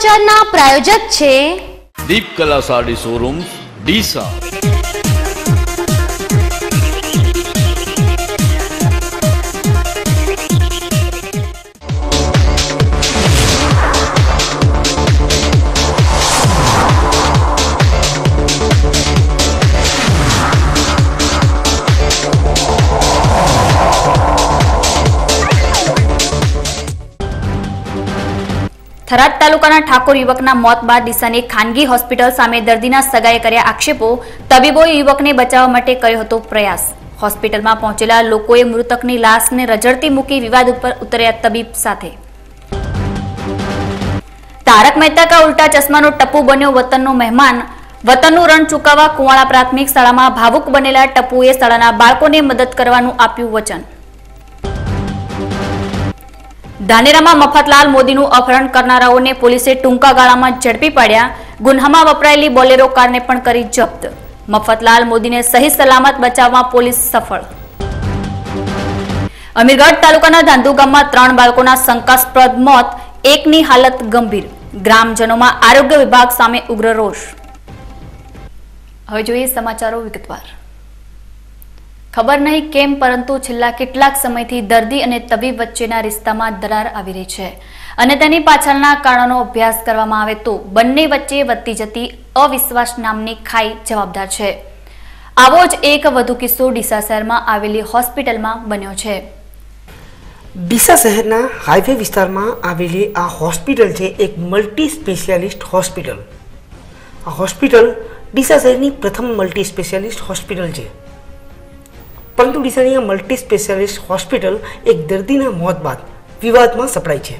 સમાચારના પ્રાયોજક છે દીપ કલા સાડી શોરૂમ ડીસા। થરાદ તાલુકાના ઠાકોર યુવકના મોત બાદ ડીસાની ખાનગી હોસ્પિટલ સામે દર્દીના સગાએ કર્યા આક્ષેપો। તબીબોએ યુવકને બચાવવા માટે કર્યો હતો પ્રયાસ। હોસ્પિટલમાં પહોંચેલા લોકોએ મૃતકની લાશને રજડતી મૂકી વિવાદ ઉપર ઉતર્યા તબીબ સાથે। તારક મહેતા કા ઉલ્ટા ચશ્માનો ટપ્પુ બન્યો વતનનો મહેમાન। વતનનું રણ ચૂકવવા કુવાડા પ્રાથમિક શાળામાં ભાવુક બનેલા ટપ્પુએ શાળાના બાળકોને મદદ કરવાનું આપ્યું વચન। ધાનેરામાં મફતલાલ મોદીનું અપહરણ કરનારાઓને પોલીસે ટૂંકા ગાળામાં ઝડપી પાડ્યા। ગુન્હામાં વપરાયેલી બોલેરો કારને પણ કરી જપ્ત। મફતલાલ મોદીને સહી સલામત બચાવવામાં પોલીસ સફળ। અમીરગઢ તાલુકાના ધાંધુ ગામમાં 3 બાળકોના શંકાસ્પદ મોત, એકની હાલત ગંભીર। ગ્રામજનોમાં આરોગ્ય વિભાગ સામે ઉગ્ર રોષ। હવે જોઈએ સમાચારો વિગતવાર। ખબર નહીં કેમ પરંતુ છેલ્લા કેટલાક સમયથી દર્દી અને તબીબ વચ્ચેના રિશ્તામાં દરાર આવી રહી છે અને તેની પાછળના કારણોનો અભ્યાસ કરવામાં આવે તો બંને વચ્ચે વધતી જતી અવિશ્વાસ નામની ખાઈ જવાબદાર છે। આવો જ એક વધુ કિસ્સો ડીસા શહેરમાં આવેલી હોસ્પિટલમાં બન્યો છે। ડીસા શહેરના હાઈવે વિસ્તારમાં આવેલી આ હોસ્પિટલ છે એક મલ્ટી સ્પેશિયાલિસ્ટ હોસ્પિટલ। આ હોસ્પિટલ ડીસા શહેરની પ્રથમ મલ્ટી સ્પેશિયાલિસ્ટ હોસ્પિટલ છે, પરંતુ ડીસાની આ મલ્ટી સ્પેશિયાલિસ્ટ હોસ્પિટલ એક દર્દીના મોત બાદ વિવાદમાં સપડાઈ છે।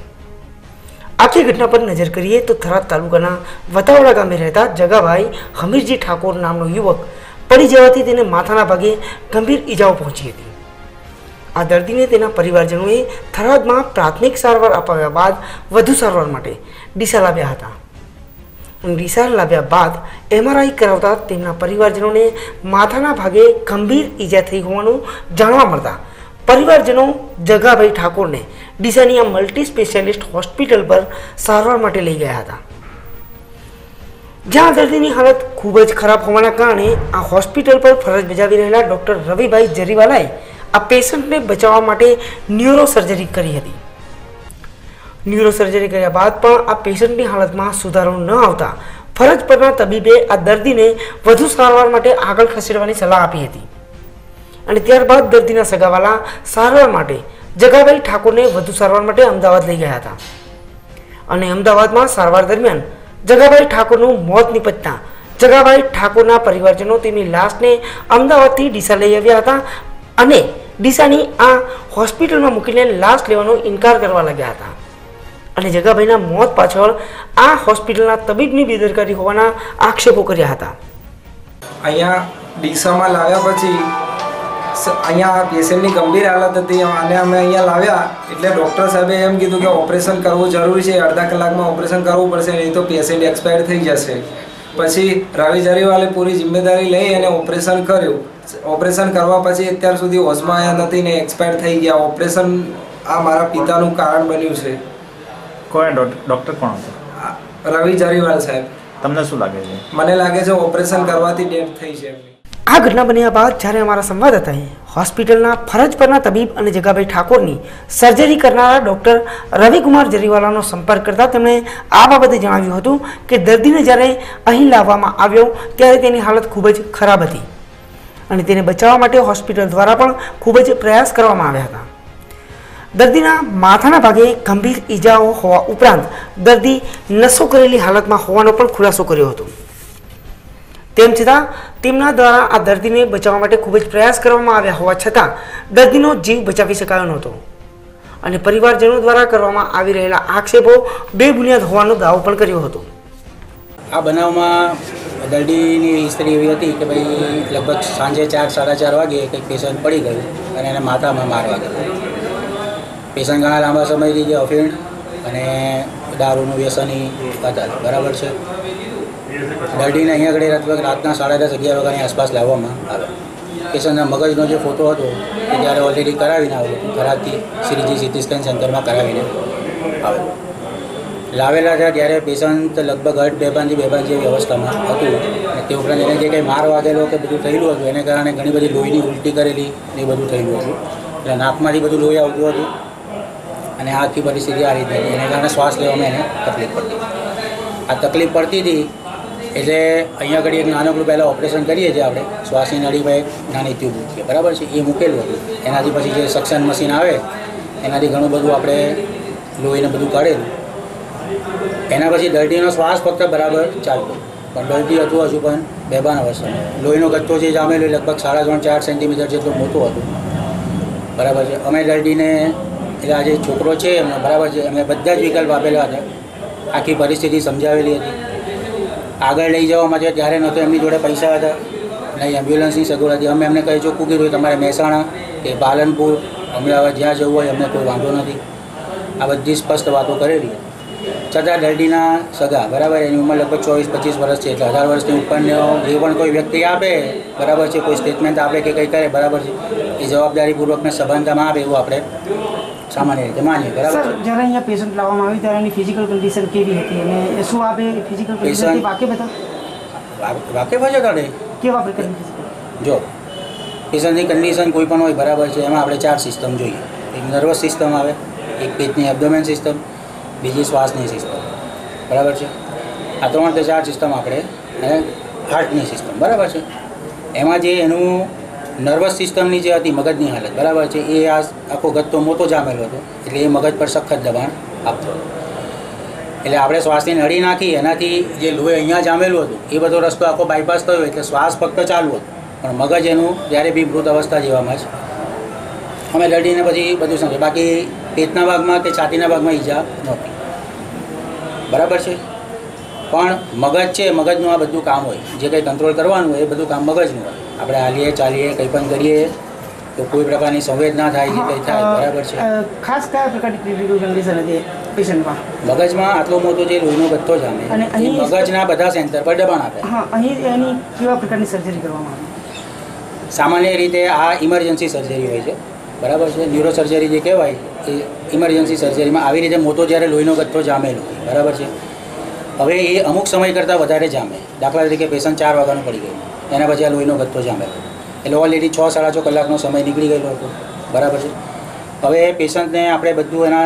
આખી ઘટના પર નજર કરીએ તો થરાદ તાલુકાના વતાવડા ગામે રહેતા જગાભાઈ હમીરજી ઠાકોર નામનો યુવક પડી જવાથી તેને માથાના ભાગે ગંભીર ઈજાઓ પહોંચી હતી। આ દર્દીને તેના પરિવારજનોએ થરાદમાં પ્રાથમિક સારવાર અપાવ્યા બાદ વધુ સારવાર માટે ડીસા લાવ્યા હતા। ડીસા લાવ્યા બાદ MRI કરાવતા તેમના પરિવારજનોને માથાના ભાગે ગંભીર ઈજા થઈ હોવાનું જાણવા મળતા પરિવારજનો જગાભાઈ ઠાકોરને ડીસાની આ મલ્ટી સ્પેશિયાલિસ્ટ હોસ્પિટલ પર સારવાર માટે લઈ ગયા હતા, જ્યાં દર્દીની હાલત ખૂબ જ ખરાબ હોવાના કારણે આ હોસ્પિટલ પર ફરજ બજાવી રહેલા ડૉક્ટર રવિભાઈ જરીવાલાએ આ પેશન્ટને બચાવવા માટે ન્યુરો સર્જરી કરી હતી। ન્યુરો સર્જરી કર્યા બાદ પણ આ પેશન્ટની હાલતમાં સુધારો ન આવતા ફરજ પરના તબીબે આ દર્દીને વધુ સારવાર માટે આગળ ખસેડવાની સલાહ આપી હતી અને ત્યારબાદ દર્દીના સગાવાલા સારવાર માટે જગાભાઈ ઠાકોરને વધુ સારવાર માટે અમદાવાદ લઈ ગયા હતા અને અમદાવાદમાં સારવાર દરમિયાન જગાભાઈ ઠાકોરનું મોત નિપજતા જગાભાઈ ઠાકોરના પરિવારજનો તેમની લાશને અમદાવાદથી ડીસા લઈ આવ્યા હતા અને ડીસાની આ હોસ્પિટલમાં મૂકીને લાશ લેવાનો ઇનકાર કરવા લાગ્યા હતા અને જગાભાઈના મોત પાછળ આ હોસ્પિટલના તબીબની બેદરકારી હોવાના આક્ષેપો કર્યા હતા। અહીંયા ડીસામાં લાવ્યા પછી અહીંયા પેશન્ટની ગંભીર હાલત હતી અને અમે અહીંયા લાવ્યા એટલે ડૉક્ટર સાહેબે એમ કીધું કે ઓપરેશન કરવું જરૂરી છે, અડધા કલાકમાં ઓપરેશન કરવું પડશે, નહીં તો પેશન્ટ એક્સપાયર થઈ જશે। પછી રવિ જરીવાલે પૂરી જિમ્મેદારી લઈ અને ઓપરેશન કર્યું। ઓપરેશન કરવા પછી અત્યાર સુધી હોશમાં આવ્યા નથી ને એક્સપાયર થઈ ગયા। ઓપરેશન આ મારા પિતાનું કારણ બન્યું છે। કોણ ડૉક્ટર કોણ હતો? રવિ જરીવાલ સાહેબ। તમને શું લાગે છે? મને લાગે છે ઓપરેશન કરવાથી ડેથ થઈ છે એમની। આ ઘટના બન્યા બાદ જ્યારે અમારા સંવાદદાતાએ હોસ્પિટલના ફરજ પરના તબીબ અને જગાભાઈ ઠાકોરની સર્જરી કરનારા ડૉક્ટર રવિકુમાર જરીવાલાનો સંપર્ક કરતા તેમણે આ બાબતે જણાવ્યું હતું કે દર્દીને જ્યારે અહીં લાવવામાં આવ્યો ત્યારે તેની હાલત ખૂબ જ ખરાબ હતી અને તેને બચાવવા માટે હોસ્પિટલ દ્વારા પણ ખૂબ જ પ્રયાસ કરવામાં આવ્યા હતા। દર્દીના માથાના ભાગે ગંભીર ઈજાઓ હોવા ઉપરાંત દર્દી નશો કરેલી હાલતમાં હોવાનો પણ ખુલાસો કર્યો હતો। તેમ છતાં તેમના દ્વારા આ દર્દીને બચાવવા માટે ખૂબ જ પ્રયાસ કરવામાં આવ્યા હોવા છતાં દર્દીનો જીવ બચાવી શકાયો નહોતો અને પરિવારજનો દ્વારા કરવામાં આવી રહેલા આક્ષેપો બેબુનિયાદ હોવાનો દાવો પણ કર્યો હતો। આ બનાવમાં દર્દીની હિસ્ટ્રી એવી હતી કે ભાઈ લગભગ સાંજે 4-4:30 વાગે કંઈક પેશન્ટ પડી ગયું અને એને માથામાં માર વાગ્યો। પેશન્ટ ઘણા લાંબા સમયથી જે અફીણ અને દારૂનું વ્યસની હતા, બરાબર છે। દર્દીને અહીંયા આગળ લગભગ રાતના 10:30-11 વાગ્યાની આસપાસ લાવવામાં આવે। પેશન્ટના મગજનો જે ફોટો હતો એ ત્યારે ઓલરેડી કરાવીને આવેલો, થરાદથી શ્રીજી સિટી સ્કેન સેન્ટરમાં કરાવીને આવેલો। લાવેલા હતા ત્યારે પેશન્ટ લગભગ હર્ટ બેભાનથી જેવી અવસ્થામાં હતું. અને તે ઉપરાંત એને જે કંઈ માર વાગેલો કે બધું થયેલું હતું એને કારણે ઘણી બધી લોહીની ઉલટી કરેલી એ બધું થયેલું હતું. એટલે નાકમાંથી બધું લોહી આવતું હતું અને આખી પરિસ્થિતિ આ રીતે હતી. એને કારણે શ્વાસ લેવામાં એને તકલીફ પડતી. આ તકલીફ પડતી હતી એટલે અહીંયા આગળ એક નાનકડું પહેલાં ઓપરેશન કરીએ છીએ આપણે, શ્વાસની નળીમાં એક નાની ટ્યુબ મૂકીએ, બરાબર છે, એ મૂકેલું હતું. એનાથી પછી જે સક્શન મશીન આવે એનાથી ઘણું બધું આપણે લોહીને બધું કાઢેલું. એના પછી દર્દીનો શ્વાસ ફક્ત બરાબર ચાલતો, પણ દર્દી હતું હજુ પણ બેભાન અવસ્થામાં. લોહીનો ગથ્થો જે જામેલો લગભગ 3.5-4 સેન્ટીમીટર જેટલો મોટો હતો, બરાબર છે. અમે દર્દીને એટલે આ જે છોકરો છે એમને, બરાબર છે, અમે બધા જ વિકલ્પ આપેલા હતા, આખી પરિસ્થિતિ સમજાવેલી હતી. આગળ લઈ જવા માટે ત્યારે નહોતો એમની જોડે પૈસા હતા, નહીં એમ્બ્યુલન્સની સગવડ હતી. અમે એમને કહી ચોખ્ખું કીધું તમારે મહેસાણા કે પાલનપુર, અમદાવાદ જ્યાં જવું હોય અમને કોઈ વાંધો નથી. આ બધી સ્પષ્ટ વાતો કરેલી. છતાં દર્દીના સગા, બરાબર, એની ઉંમર લગભગ 24-25 વર્ષ છે, એટલે 18 વર્ષની ઉપરનો જે પણ કોઈ વ્યક્તિ આપે, બરાબર છે, કોઈ સ્ટેટમેન્ટ આપે કે કંઈ કરે, બરાબર છે, એ જવાબદારીપૂર્વકને સભાનતામાં આવે એવું આપણે સામાન્ય રીતે માનીએ, બરાબર. સર, જ્યારે અહીંયા પેશન્ટ લાવવામાં આવ્યું ત્યારે એની ફિઝિકલ કન્ડિશન કેવી હતી અને શું આપે ફિઝિકલ કન્ડિશન વાકેફ હતા? વાકેફ જ હતા ને. કેવા પ્રકારની? જો પેશન્ટની કન્ડિશન કોઈ પણ હોય, બરાબર છે, એમાં આપણે 4 સિસ્ટમ જોઈએ. એક નર્વસ સિસ્ટમ આવે, એક પેટની એબ્ડોમેન સિસ્ટમ, બીજી શ્વાસની સિસ્ટમ, બરાબર છે. આ 3-4 સિસ્ટમ આપણે અને હાર્ટની સિસ્ટમ, બરાબર છે. એમાં જે એનું નર્વસ સિસ્ટમની જે હતી મગજની હાલત, બરાબર છે, એ આ આખો ગત્તો મોટો જામેલો હતો, એટલે એ મગજ પર સખત દબાણ આપતો. એટલે આપણે શ્વાસની નળી નાખી, એનાથી જે લોહી અહીંયા જામેલું હતું એ બધો રસ્તો આખો બાયપાસ થયો, એટલે શ્વાસ ફક્ત ચાલુ હતો, પણ મગજ એનું ત્યારે બી મૃત અવસ્થા જેવામાં જ. અમે દર્દીને પછી બધું સમજે, બાકી પેટના ભાગમાં કે છાતીના ભાગમાં ઈજા નહોતી, બરાબર છે. પણ મગજ છે, મગજનું આ બધું કામ હોય, જે કંઈ કંટ્રોલ કરવાનું હોય એ બધું કામ મગજનું હોય. આપણે હાલીએ ચાલીએ કંઈ પણ કરીએ તો કોઈ પ્રકારની સંવેદના થાય કે કંઈ થાય, બરાબર છે. ખાસ કયા પ્રકારની ક્રિટિકલ કન્ડિશન હતી પેશન્ટમાં? મગજમાં આટલો મોટો જે લોહીનો ગથ્થો જામે એ મગજના બધા સેન્ટર પર દબાણ આપે. હા, અહીં એની કેવા પ્રકારની સર્જરી કરવામાં આવી? સામાન્ય રીતે આ ઇમરજન્સી સર્જરી હોય છે, બરાબર છે. ન્યુરો સર્જરી જે કહેવાય એ ઇમરજન્સી સર્જરીમાં આવી રીતે મોટો જ્યારે લોહીનો ગથ્થો જામેલો હોય, બરાબર છે. હવે એ અમુક સમય કરતાં વધારે જામે. દાખલા તરીકે પેશન્ટ 4 વાગ્યાનું પડી ગયું, એના પછી આ લોહીનો ગથ્થો જામેલો, એટલે ઓલરેડી 6-6.5 કલાકનો સમય નીકળી ગયેલો હતો, બરાબર છે. હવે પેશન્ટને આપણે બધું એના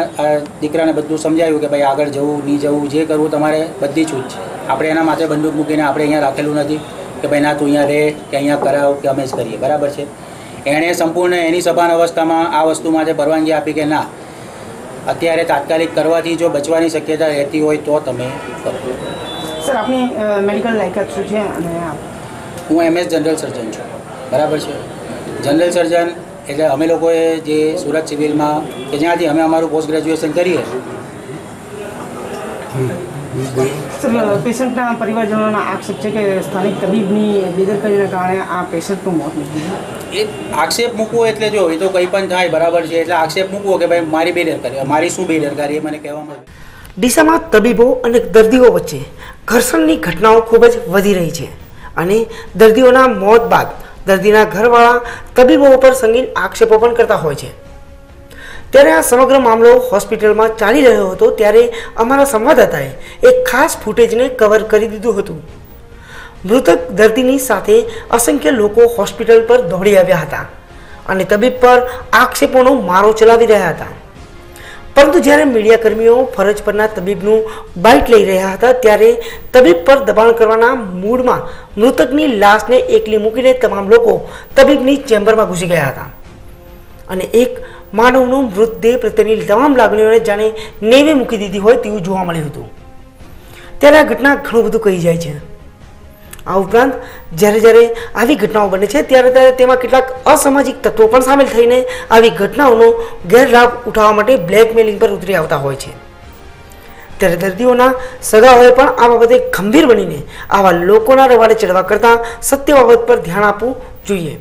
દીકરાને બધું સમજાવ્યું કે ભાઈ આગળ જવું નહીં જવું જે કરવું તમારે બધી છૂટ છે. આપણે એના માથે બંદૂક મૂકીને આપણે અહીંયા રાખેલું નથી કે ભાઈ ના તું અહીંયા રહે કે અહીંયા કરાવ કે અમે જ કરીએ, બરાબર છે. એણે સંપૂર્ણ એની સભાન અવસ્થામાં આ વસ્તુ માટે પરવાનગી આપી કે ના, અત્યારે તાત્કાલિક કરવાથી જો બચવાની શક્યતા રહેતી હોય તો તમે કરો. સર, આપની મેડિકલ લાયકાત શું છે? અને હું MS જનરલ સર્જન છું, બરાબર છે. જનરલ સર્જન એટલે અમે લોકોએ જે સુરત સિવિલમાં કે જ્યાંથી અમે અમારું પોસ્ટ ગ્રેજ્યુએશન કરીએ. સર, પેશન્ટના પરિવારજનોના આક્ષેપ છે કે સ્થાનિક તબીબની બેદરકારીના કારણે આ પેશન્ટનું મોત નીકળ્યું. એ આક્ષેપ મૂકવો એટલે જો એ તો કંઈ પણ થાય, બરાબર છે, એટલે આક્ષેપ મૂકવો કે ભાઈ મારી બેદરકારી, મારી શું બેદરકારી એ મને કહેવામાં આવે. ડીસામાં તબીબો અને દર્દીઓ વચ્ચે ઘર્ષણની ઘટનાઓ ખૂબ જ વધી રહી છે અને દર્દીઓના મોત બાદ દર્દીના ઘરવાળા તબીબો ઉપર સંગીન આક્ષેપો પણ કરતા હોય છે. ત્યારે આ સમગ્ર મામલો હોસ્પિટલમાં ચાલી રહ્યો હતો ત્યારે અમારા સંવાદદાતાએ એક ખાસ ફૂટેજને કવર કરી દીધું હતું. મૃતક દર્દીની સાથે અસંખ્ય લોકો હોસ્પિટલ પર દોડી આવ્યા હતા અને તબીબ પર આક્ષેપોનો મારો ચલાવી રહ્યા હતા. પરંતુ જ્યારે મીડિયાકર્મીઓ ફરજ પરના તબીબનું બાઇટ લઈ રહ્યા હતા ત્યારે તબીબ પર દબાણ કરવાના મૂડમાં મૃતકની લાશને એકલી મૂકીને તમામ લોકો તબીબની ચેમ્બરમાં ઘૂસી ગયા હતા અને એક માનવનો મૃતદેહ પ્રત્યેની તમામ લાગણીઓને જાણે નેવે મૂકી દીધી હોય તેવું જોવા મળ્યું હતું. ત્યારે આ ઘટના ઘણું બધું કહી જાય છે. આ ઉપરાંત જ્યારે આવી ઘટનાઓ બને છે ત્યારે તેમાં કેટલાક અસામાજિક તત્વો પણ સામેલ થઈને આવી ઘટનાઓનો ગેરલાભ ઉઠાવવા માટે બ્લેકમેલિંગ પર ઉતરી આવતા હોય છે. ત્યારે દર્દીઓના સગાઓએ પણ આ બાબતે ગંભીર બનીને આવા લોકોના રવાડે ચડવા કરતાં સત્ય બાબત પર ધ્યાન આપવું જોઈએ.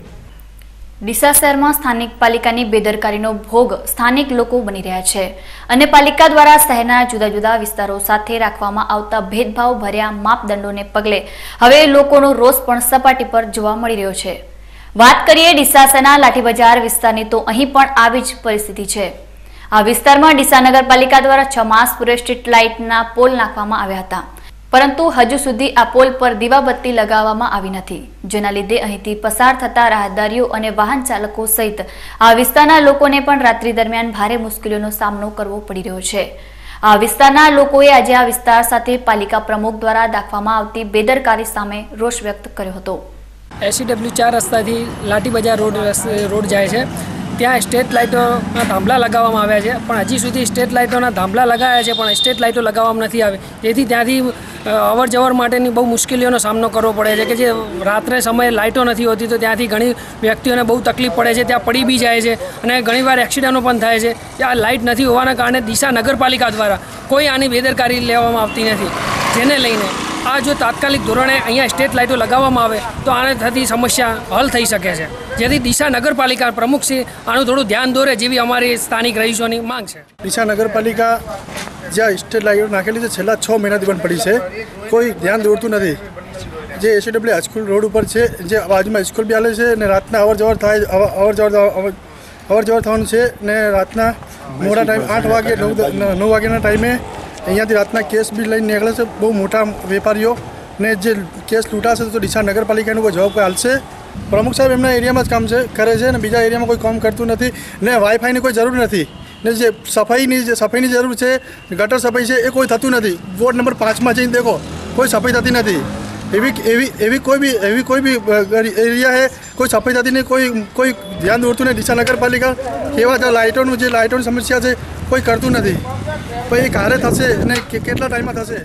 ડીસા શહેરમાં સ્થાનિક પાલિકાની બેદરકારીનો ભોગ સ્થાનિક લોકો બની રહ્યા છે અને પાલિકા દ્વારા શહેરના જુદા જુદા વિસ્તારો સાથે રાખવામાં આવતા ભેદભાવ ભર્યા માપદંડોને પગલે હવે લોકોનો રોષ પણ સપાટી પર જોવા મળી રહ્યો છે. વાત કરીએ ડીસા શહેરના લાઠી બજાર વિસ્તારની તો અહીં પણ આવી જ પરિસ્થિતિ છે. આ વિસ્તારમાં ડીસા નગરપાલિકા દ્વારા 6 માસ પૂર્વે સ્ટ્રીટ લાઇટના પોલ નાખવામાં આવ્યા હતા, પરંતુ હજુ સુધી આ પોલ પર દીવાબત્તી લગાવવામાં આવી નથી, જેના લીધે અહીંથી પસાર થતા રાહદારીઓ અને વાહન ચાલકો સહિત આ વિસ્તારના લોકોને પણ રાત્રિ દરમિયાન ભારે મુશ્કેલીઓનો સામનો કરવો પડી રહ્યો છે. આ વિસ્તારના લોકોએ આજે આ વિસ્તાર સાથે પાલિકા પ્રમુખ દ્વારા દાખવવામાં આવતી બેદરકારી સામે રોષ વ્યક્ત કર્યો હતો. SEW4 રસ્તાથી લાઠી બજાર રોડ જાય છે, ત્યાં સ્ટ્રીટ લાઇટોના થાંભલા લગાવવામાં આવ્યા છે, પણ હજી સુધી સ્ટ્રીટ લાઇટોના થાંભલા લગાવ્યા છે પણ સ્ટ્રીટ લાઇટો લગાવવામાં નથી આવી, જેથી ત્યાંથી અવર જવર માટેની બહુ મુશ્કેલીઓનો સામનો કરવો પડે છે કે જે રાત્રે સમયે લાઇટો નથી હોતી તો ત્યાંથી ઘણી વ્યક્તિઓને બહુ તકલીફ પડે છે, ત્યાં પડી બી જાય છે અને ઘણીવાર એક્સિડન્ટો પણ થાય છે. ત્યાં લાઇટ નથી હોવાના કારણે ડીસા નગરપાલિકા દ્વારા કોઈ આની બેદરકારી લેવામાં આવતી નથી, જેને લઈને આ જો તાત્કાલિક ધોરણે અહીંયા સ્ટ્રીટ લાઇટો લગાવવામાં આવે તો આને થતી સમસ્યા હલ થઈ શકે છે, જેથી ડીસા નગરપાલિકા પ્રમુખશ્રી આનું થોડું ધ્યાન દોરે જેવી અમારી સ્થાનિક રહીશોની માંગ છે. ડીસા નગરપાલિકા જ્યાં સ્ટ્રીટ લાઇટો નાખેલી છે છેલ્લા 6 મહિનાથી બંધ પડી છે, કોઈ ધ્યાન દોરતું નથી. જે SEW હાઈસ્કૂલ રોડ ઉપર છે, જે બાજુમાં સ્કૂલ બી આલે છે ને રાતના અવર જવર થવાનું છે ને રાતના મોડા ટાઈમ 8 વાગે 9 વાગ્યાના ટાઈમે અહીંયાથી રાતના કેસ બી લઈને નીકળે છે બહુ મોટા વેપારીઓ ને જે કેસ લૂંટાશે તો ડીસા નગરપાલિકાનો કોઈ જવાબ કોઈ હાલશે. પ્રમુખ સાહેબ એમના એરિયામાં જ કામ કરે છે ને બીજા એરિયામાં કોઈ કામ કરતું નથી ને વાઈફાઈની કોઈ જરૂર નથી ને જે સફાઈની જરૂર છે, ગટર સફાઈ છે એ કોઈ થતું નથી. વોર્ડ નંબર 5માં જઈને દેખો કોઈ સફાઈ થતી નથી. એવી કોઈ બી એરિયા છે કોઈ સફાઈ થતી નહીં, કોઈ ધ્યાન દોરતું નહીં. ડીસા નગરપાલિકા એવા લાઇટોની સમસ્યા છે કોઈ કરતું નથી. પછી ક્યારે થશે અને કેટલા ટાઈમમાં થશે?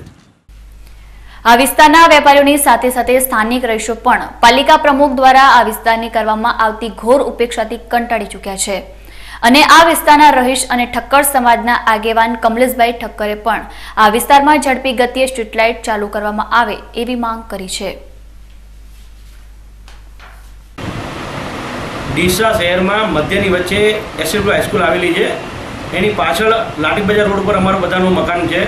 આ વિસ્તારના વેપારીઓની સાથે સાથે સ્થાનિક રહીશો પણ પાલિકા પ્રમુખ દ્વારા આ વિસ્તારની કરવામાં આવતી ઘોર ઉપેક્ષાથી કંટાળી ચૂક્યા છે અને આ વિસ્તારના રહીશ અને ઠક્કર સમાજના આગેવાન કમલેશભાઈ ઠક્કરે પણ આ વિસ્તારમાં ઝડપી ગતિએ સ્ટ્રીટ લાઇટ ચાલુ કરવામાં આવે એવી માંગ કરી છે. ડીસા શહેરમાં મધ્યની વચ્ચે SEW હાઈસ્કૂલ આવેલી છે, એની પાછળ લાઠી બજાર રોડ પર અમારું બધાનું મકાન છે.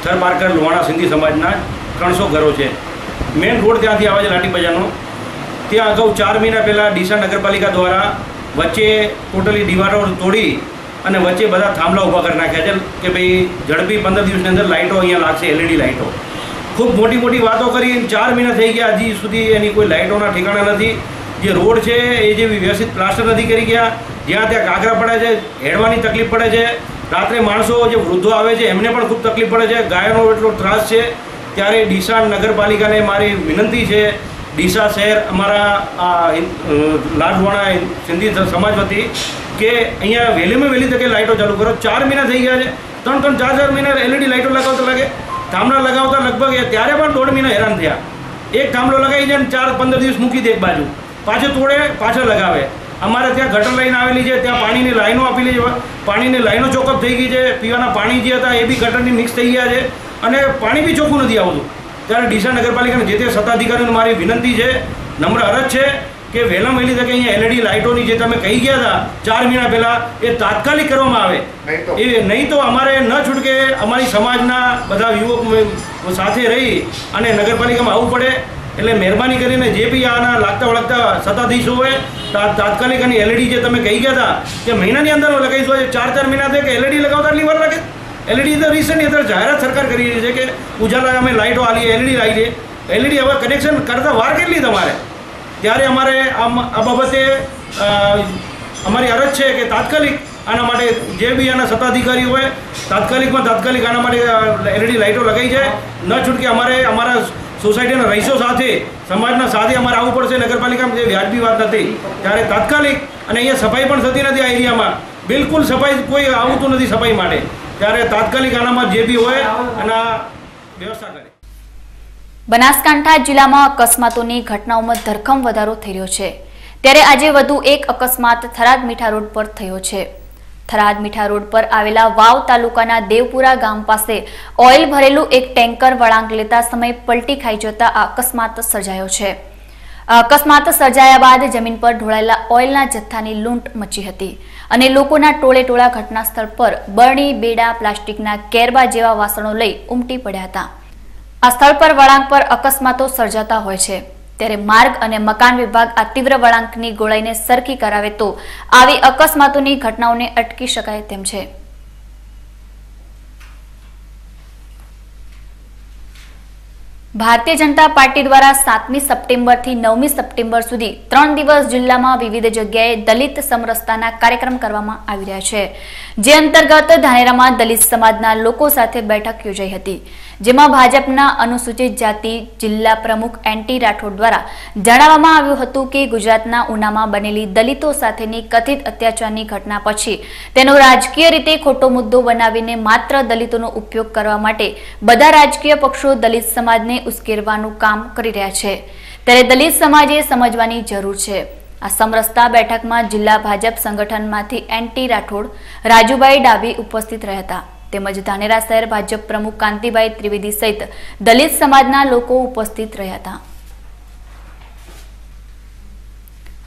થર પાર્કર લોહાણા સિંધી સમાજના 300 ઘરો છે. મેઇન રોડ ત્યાંથી આવે છે લાઠી બજારનો. ત્યાં અગાઉ 4 મહિના પહેલાં ડીસા નગરપાલિકા દ્વારા વચ્ચે ટોટલી દિવાલો તોડી અને વચ્ચે બધા થાંભલા ઊભા કરી નાખ્યા છે કે ભાઈ ઝડપી 15 દિવસની અંદર લાઇટો અહીંયા લાગશે, LED લાઇટો. ખૂબ મોટી વાતો કરી, 4 મહિના થઈ ગયા, હજી સુધી એની કોઈ લાઇટોના ઠેકાણા નથી. જે રોડ છે એ જે વ્યવસ્થિત પ્લાસ્ટર નથી કરી ગયા, જ્યાં ત્યાં કાંકરા પડે છે, હેડવાની તકલીફ પડે છે. રાત્રે માણસો જે વૃદ્ધો આવે છે એમને પણ ખૂબ તકલીફ પડે છે, ગાયોનો એટલો ત્રાસ છે. ત્યારે ડીસા નગરપાલિકાને મારી વિનંતી છે, ડીસા શહેર અમારા લાડવાણા સિંધી સમાજ વતી કે અહીંયા વહેલીમાં વહેલી તકે લાઇટો ચાલુ કરો. 4 મહિના થઈ ગયા છે, 3-4 મહિના LED લાઇટો લગાવતા લાગે, થાંભલા લગાવતા લગભગ ત્યારે પણ 1.5 મહિના હેરાન થયા. એક થાંભલો લગાવી જાય ને 4-15 દિવસ મૂકી દે એક બાજુ, પાછો તોડે પાછો લગાવે. અમારે ત્યાં ગટર લાઈન આવેલી છે, ત્યાં પાણીની લાઈનો આપેલી છે, પાણીની લાઈનો ચોખ્ખપ થઈ ગઈ છે, પીવાના પાણી જે હતા એ બી ગટરની મિક્સ થઈ ગયા છે અને પાણી બી ચોખ્ખું નથી આવતું. ત્યારે ડીસા નગરપાલિકાના જે તે સત્તાધિકારીઓને મારી વિનંતી છે, નમ્ર અરજ છે કે વહેલા વહેલી તકે અહીંયા LED લાઇટોની જે તમે કહી ગયા હતા 4 મહિના પહેલાં એ તાત્કાલિક કરવામાં આવે. એ નહીં તો અમારે ન છૂટકે અમારી સમાજના બધા યુવક સાથે રહી અને નગરપાલિકામાં આવવું પડે. એટલે મહેરબાની કરીને જે બી આના લાગતા વળગતા સત્તાધીશો હોય તાત્કાલિક આની LED જે તમે કહી ગયા હતા કે મહિનાની અંદર લગાવીશું, 4 મહિના થાય કે LED લગાવતા આટલી વાર લાગે. LED તો રિસેન્ટલી અત્યારે જાહેરાત સરકાર કરી રહી છે કે ઉજાલા અમે લાઇટો આલીએ, LED લાવીએ. LED હવે કનેક્શન કરતાં વાર કેટલી તમારે? ત્યારે અમારે આ બાબતે અમારી અરજ છે કે તાત્કાલિક આના માટે જે બી આના સત્તાધિકારી હોય તાત્કાલિક આના માટે LED લાઇટો લગાવી જાય. ન છૂટકે અમારે અમારા સોસાયટીના રહીશો સાથે સમાજના સાથે અમારે આવવું પડશે નગરપાલિકામાં, જે વ્યાજબી વાત નથી. ત્યારે તાત્કાલિક અને અહીંયા સફાઈ પણ થતી નથી, આ એરિયામાં બિલકુલ સફાઈ કોઈ આવતું નથી સફાઈ માટે. ત્યારે તાત્કાલિક આનામાં જે બી હોય આના વ્યવસ્થા કરે. બનાસકાંઠા જિલ્લામાં અકસ્માતોની ઘટનાઓમાં ધરખમ વધારો થઈ રહ્યો છે. ત્યારે આજે વધુ એક અકસ્માત થરાદ મીઠા રોડ પર થયો છે. થરાદ મીઠા રોડ પર આવેલા વાવ તાલુકાના દેવપુરા ગામ પાસે ઓઇલ ભરેલું એક ટેન્કર વળાંક લેતા સમયે પલટી ખાઈ જતા આ અકસ્માત સર્જાયો છે. અકસ્માત સર્જાયા બાદ જમીન પર ઢોળાયેલા ઓઇલના જથ્થાની લૂંટ મચી હતી અને લોકોના ટોળે-ટોળા ઘટના સ્થળ પર બરણી, બેડા, પ્લાસ્ટિકના કેરબા જેવા વાસણો લઈ ઉમટી પડ્યા હતા. આ સ્થળ પર વળાંક પર અકસ્માતો સર્જાતા હોય છે, ત્યારે માર્ગ અને મકાન વિભાગ આ તીવ્ર વળાંકની ગોળાઈને સરખી કરાવે તો આવી અકસ્માતોની ઘટનાઓને અટકી શકાય તેમ છે. ભારતીય જનતા પાર્ટી દ્વારા 7મી સપ્ટેમ્બરથી 9મી સપ્ટેમ્બર સુધી 3 દિવસ જિલ્લામાં વિવિધ જગ્યાએ દલિત સમરસતાના કાર્યક્રમ કરવામાં આવી રહ્યા છે. જે અંતર્ગત ધાનેરામાં દલિત સમાજના લોકો સાથે બેઠક યોજાઈ હતી, જેમાં ભાજપના અનુસૂચિત જાતિ જિલ્લા પ્રમુખ એનટી રાઠોડ દ્વારા જણાવવામાં આવ્યું હતું કે ગુજરાતના ઉનામાં બનેલી દલિતો સાથેની કથિત અત્યાચારની ઘટના પછી તેનો રાજકીય રીતે ખોટો મુદ્દો બનાવીને માત્ર દલિતોનો ઉપયોગ કરવા માટે બધા રાજકીય પક્ષો દલિત સમાજને ઉશ્કેરવાનું કામ કરી રહ્યા છે. ત્યારે દલિત સમાજે સમજવાની જરૂર છે. આ સમરસતા બેઠકમાં જિલ્લા ભાજપ સંગઠનમાંથી એનટી રાઠોડ, રાજુભાઈ ડાભી ઉપસ્થિત રહ્યા હતા, તેમજ ધાનેરા શહેર ભાજપ પ્રમુખ કાંતિભાઈ ત્રિવેદી સહિત દલિત સમાજના લોકો ઉપસ્થિત રહ્યા હતા.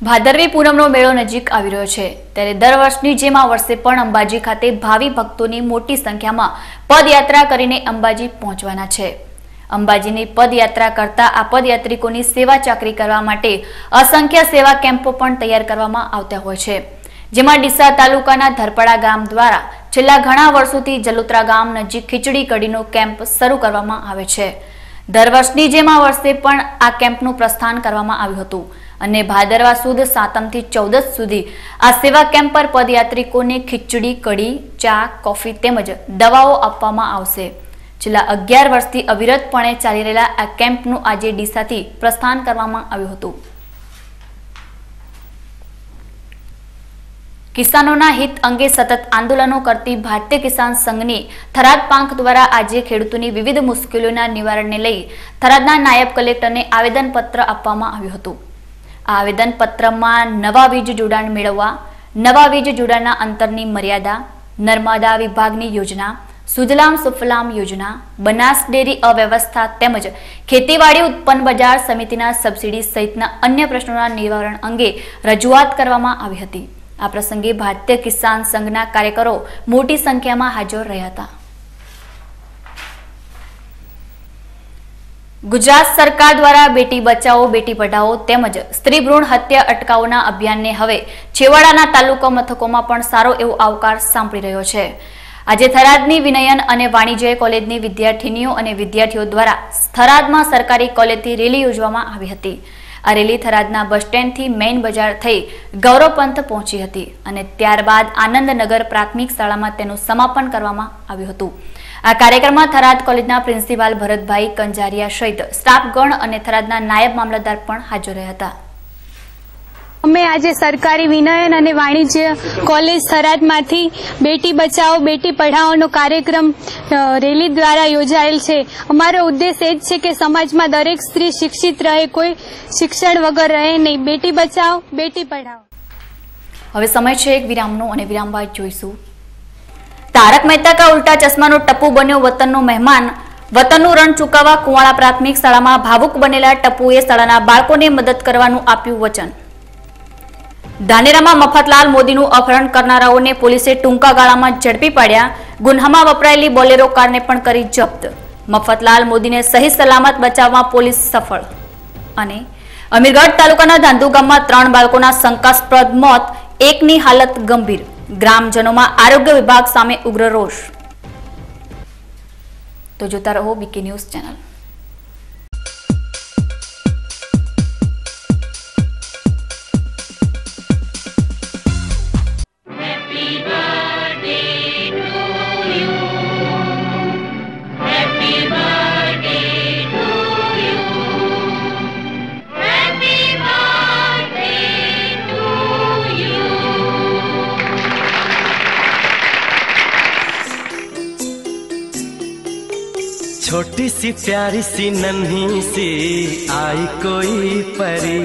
ભાદરવી પૂનમનો મેળો નજીક આવી રહ્યો છે, ત્યારે દર વર્ષની જેમ આ વર્ષે પણ અંબાજી ખાતે ભાવિ ભક્તોની મોટી સંખ્યામાં પદયાત્રા કરીને અંબાજી પહોંચવાના છે. અંબાજીની પદયાત્રા કરતા આ પદયાત્રિકોની સેવા ચાકરી કરવા માટે અસંખ્ય સેવા કેમ્પો પણ તૈયાર કરવામાં આવતા હોય છે, જેમાં ડીસા તાલુકાના ધરપડા ગામ દ્વારા છેલ્લા ઘણા વર્ષોથી જલોત્રા ગામ નજીક ખીચડી કઢીનો કેમ્પ શરૂ કરવામાં આવે છે. દર વર્ષની જેમ આ વર્ષે પણ આ કેમ્પનું પ્રસ્થાન કરવામાં આવ્યું હતું અને ભાદરવા સુદ સાતમથી 14 સુધી આ સેવા કેમ્પ પર પદયાત્રિકોને ખીચડી કઢી, ચા, કોફી તેમજ દવાઓ આપવામાં આવશે. છેલ્લા 11 વર્ષથી અવિરતપણે ચાલી રહેલા આ કેમ્પનું આજે ડીસાથી પ્રસ્થાન કરવામાં આવ્યું હતું. કિસાનોના હિત અંગે સતત આંદોલનો કરતી ભારતીય કિસાન સંઘની થરાદ પાંખ દ્વારા આજે ખેડૂતોની વિવિધ મુશ્કેલીઓના નિવારણને લઈ થરાદના નાયબ કલેક્ટરને આવેદનપત્ર આપવામાં આવ્યું હતું. આ આવેદનપત્રમાં નવા વીજ જોડાણ મેળવવા, નવા વીજ જોડાણના અંતરની મર્યાદા, નર્મદા વિભાગની યોજના, સુજલામ સુફલામ યોજના, બનાસ ડેરી અવ્યવસ્થા તેમજ ખેતીવાડી ઉત્પન્ન બજાર સમિતિના સબસિડી સહિતના અન્ય પ્રશ્નોના નિવારણ અંગે રજૂઆત કરવામાં આવી હતી. આ પ્રસંગે ભારતીય કિસાન સંઘના કાર્યકરો મોટી સંખ્યામાં હાજર રહ્યા હતા. ગુજરાત સરકાર દ્વારા બેટી બચાવો બેટી પઢાઓ તેમજ સ્ત્રી ભ્રૂણ હત્યા અટકાવોના અભિયાનને હવે છેવાડાના તાલુકા મથકોમાં પણ સારો એવો આવકાર સાંપડી રહ્યો છે. આજે થરાદની વિનયન અને વાણિજ્ય કોલેજની વિદ્યાર્થીનીઓ અને વિદ્યાર્થીઓ દ્વારા થરાદમાં સરકારી કોલેજથી રેલી યોજવામાં આવી હતી. આ રેલી થરાદના બસ સ્ટેન્ડથી મેઇન બજાર થઈ ગૌરવપંથ પહોંચી હતી અને ત્યારબાદ આનંદનગર પ્રાથમિક શાળામાં તેનું સમાપન કરવામાં આવ્યું હતું. આ કાર્યક્રમમાં થરાદ કોલેજના પ્રિન્સિપાલ ભરતભાઈ કંજારિયા સહિત સ્ટાફગણ અને થરાદના નાયબ મામલતદાર પણ હાજર રહ્યા હતા. અમે આજે સરકારી વિનયન અને વાણિજ્ય કોલેજ થરાદમાંથી બેટી બચાવો બેટી પઢાઓનો કાર્યક્રમ રેલી દ્વારા યોજાયેલ છે. અમારો ઉદ્દેશ એ જ છે કે સમાજમાં દરેક સ્ત્રી શિક્ષિત રહે, કોઈ શિક્ષણ વગર રહે નહીં. બેટી બચાવો બેટી પઢાઓ. હવે સમય છે એક વિરામનો અને વિરામ બાદ જોઈશું. તારક મહેતા કા ઉલ્ટા ચશ્માનો ટપ્પુ બન્યો વતનનો મહેમાન. વતનનું રણ ચૂકવવા કુવાડા પ્રાથમિક શાળામાં ભાવુક બનેલા ટપ્પુએ શાળાના બાળકોને મદદ કરવાનું આપ્યું વચન. ધાનેરામાં મફતલાલ મોદીનું અપહરણ કરનારાઓને પોલીસે ટૂંકા ગાળામાં ઝડપી પાડ્યા. ગુન્હામાં વપરાયેલી બોલેરો કારને પણ કરી જપ્ત. મફતલાલ મોદીને સહી સલામત બચાવવામાં પોલીસ સફળ. અને અમીરગઢ તાલુકાના ધાંધુ ગામમાં 3 બાળકોના શંકાસ્પદ મોત, એકની હાલત ગંભીર. ગ્રામજનોમાં આરોગ્ય વિભાગ સામે ઉગ્ર રોષ. તો જોતા રહો બીકે ન્યૂઝ ચેનલ. छोटी सी प्यारी सी नन्ही सी आई कोई परी,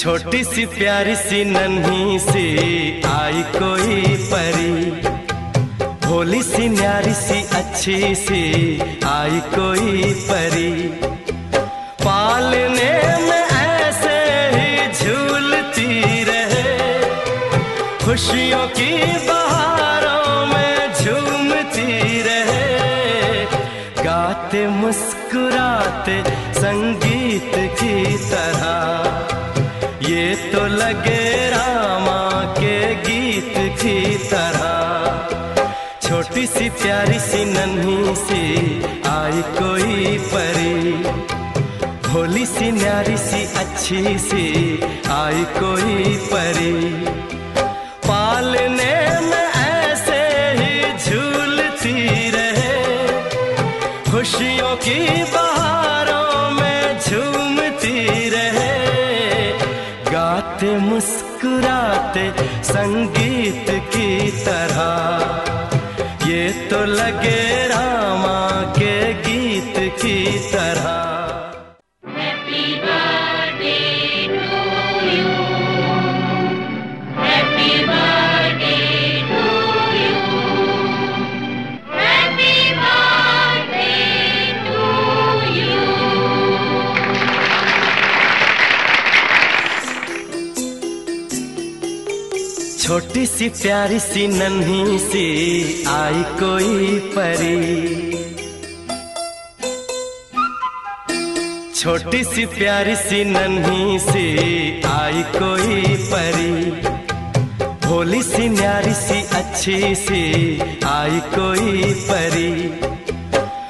छोटी सी प्यारी सी नन्ही सी आई कोई परी, भोली सी न्यारी सी अच्छी सी आई कोई परी, पालने में ऐसे ही झूलती रहे, खुशियों की बहारों में झूमती रहे, गाते मुस्कुराते मुस्कुराते संगीत की तरह। ये तो लगे रामा के गीत की तरह। छोटी सी प्यारी सी नन्ही सी आई कोई परी, भोली सी न्यारी सी अच्छी सी आई कोई परी। पालने में ऐसे ही झूलती रहे, खुशियों की बहारों में झूमती रहे। गाते मुस्कुराते संगीत की तरह। ये तो लगे रामा के गीत की तरह। छोटी सी प्यारी सी नन्ही सी आई कोई परी, छोटी सी प्यारी सी नन्ही सी आई कोई परी। भोली सी न्यारी सी अच्छी सी आई कोई परी।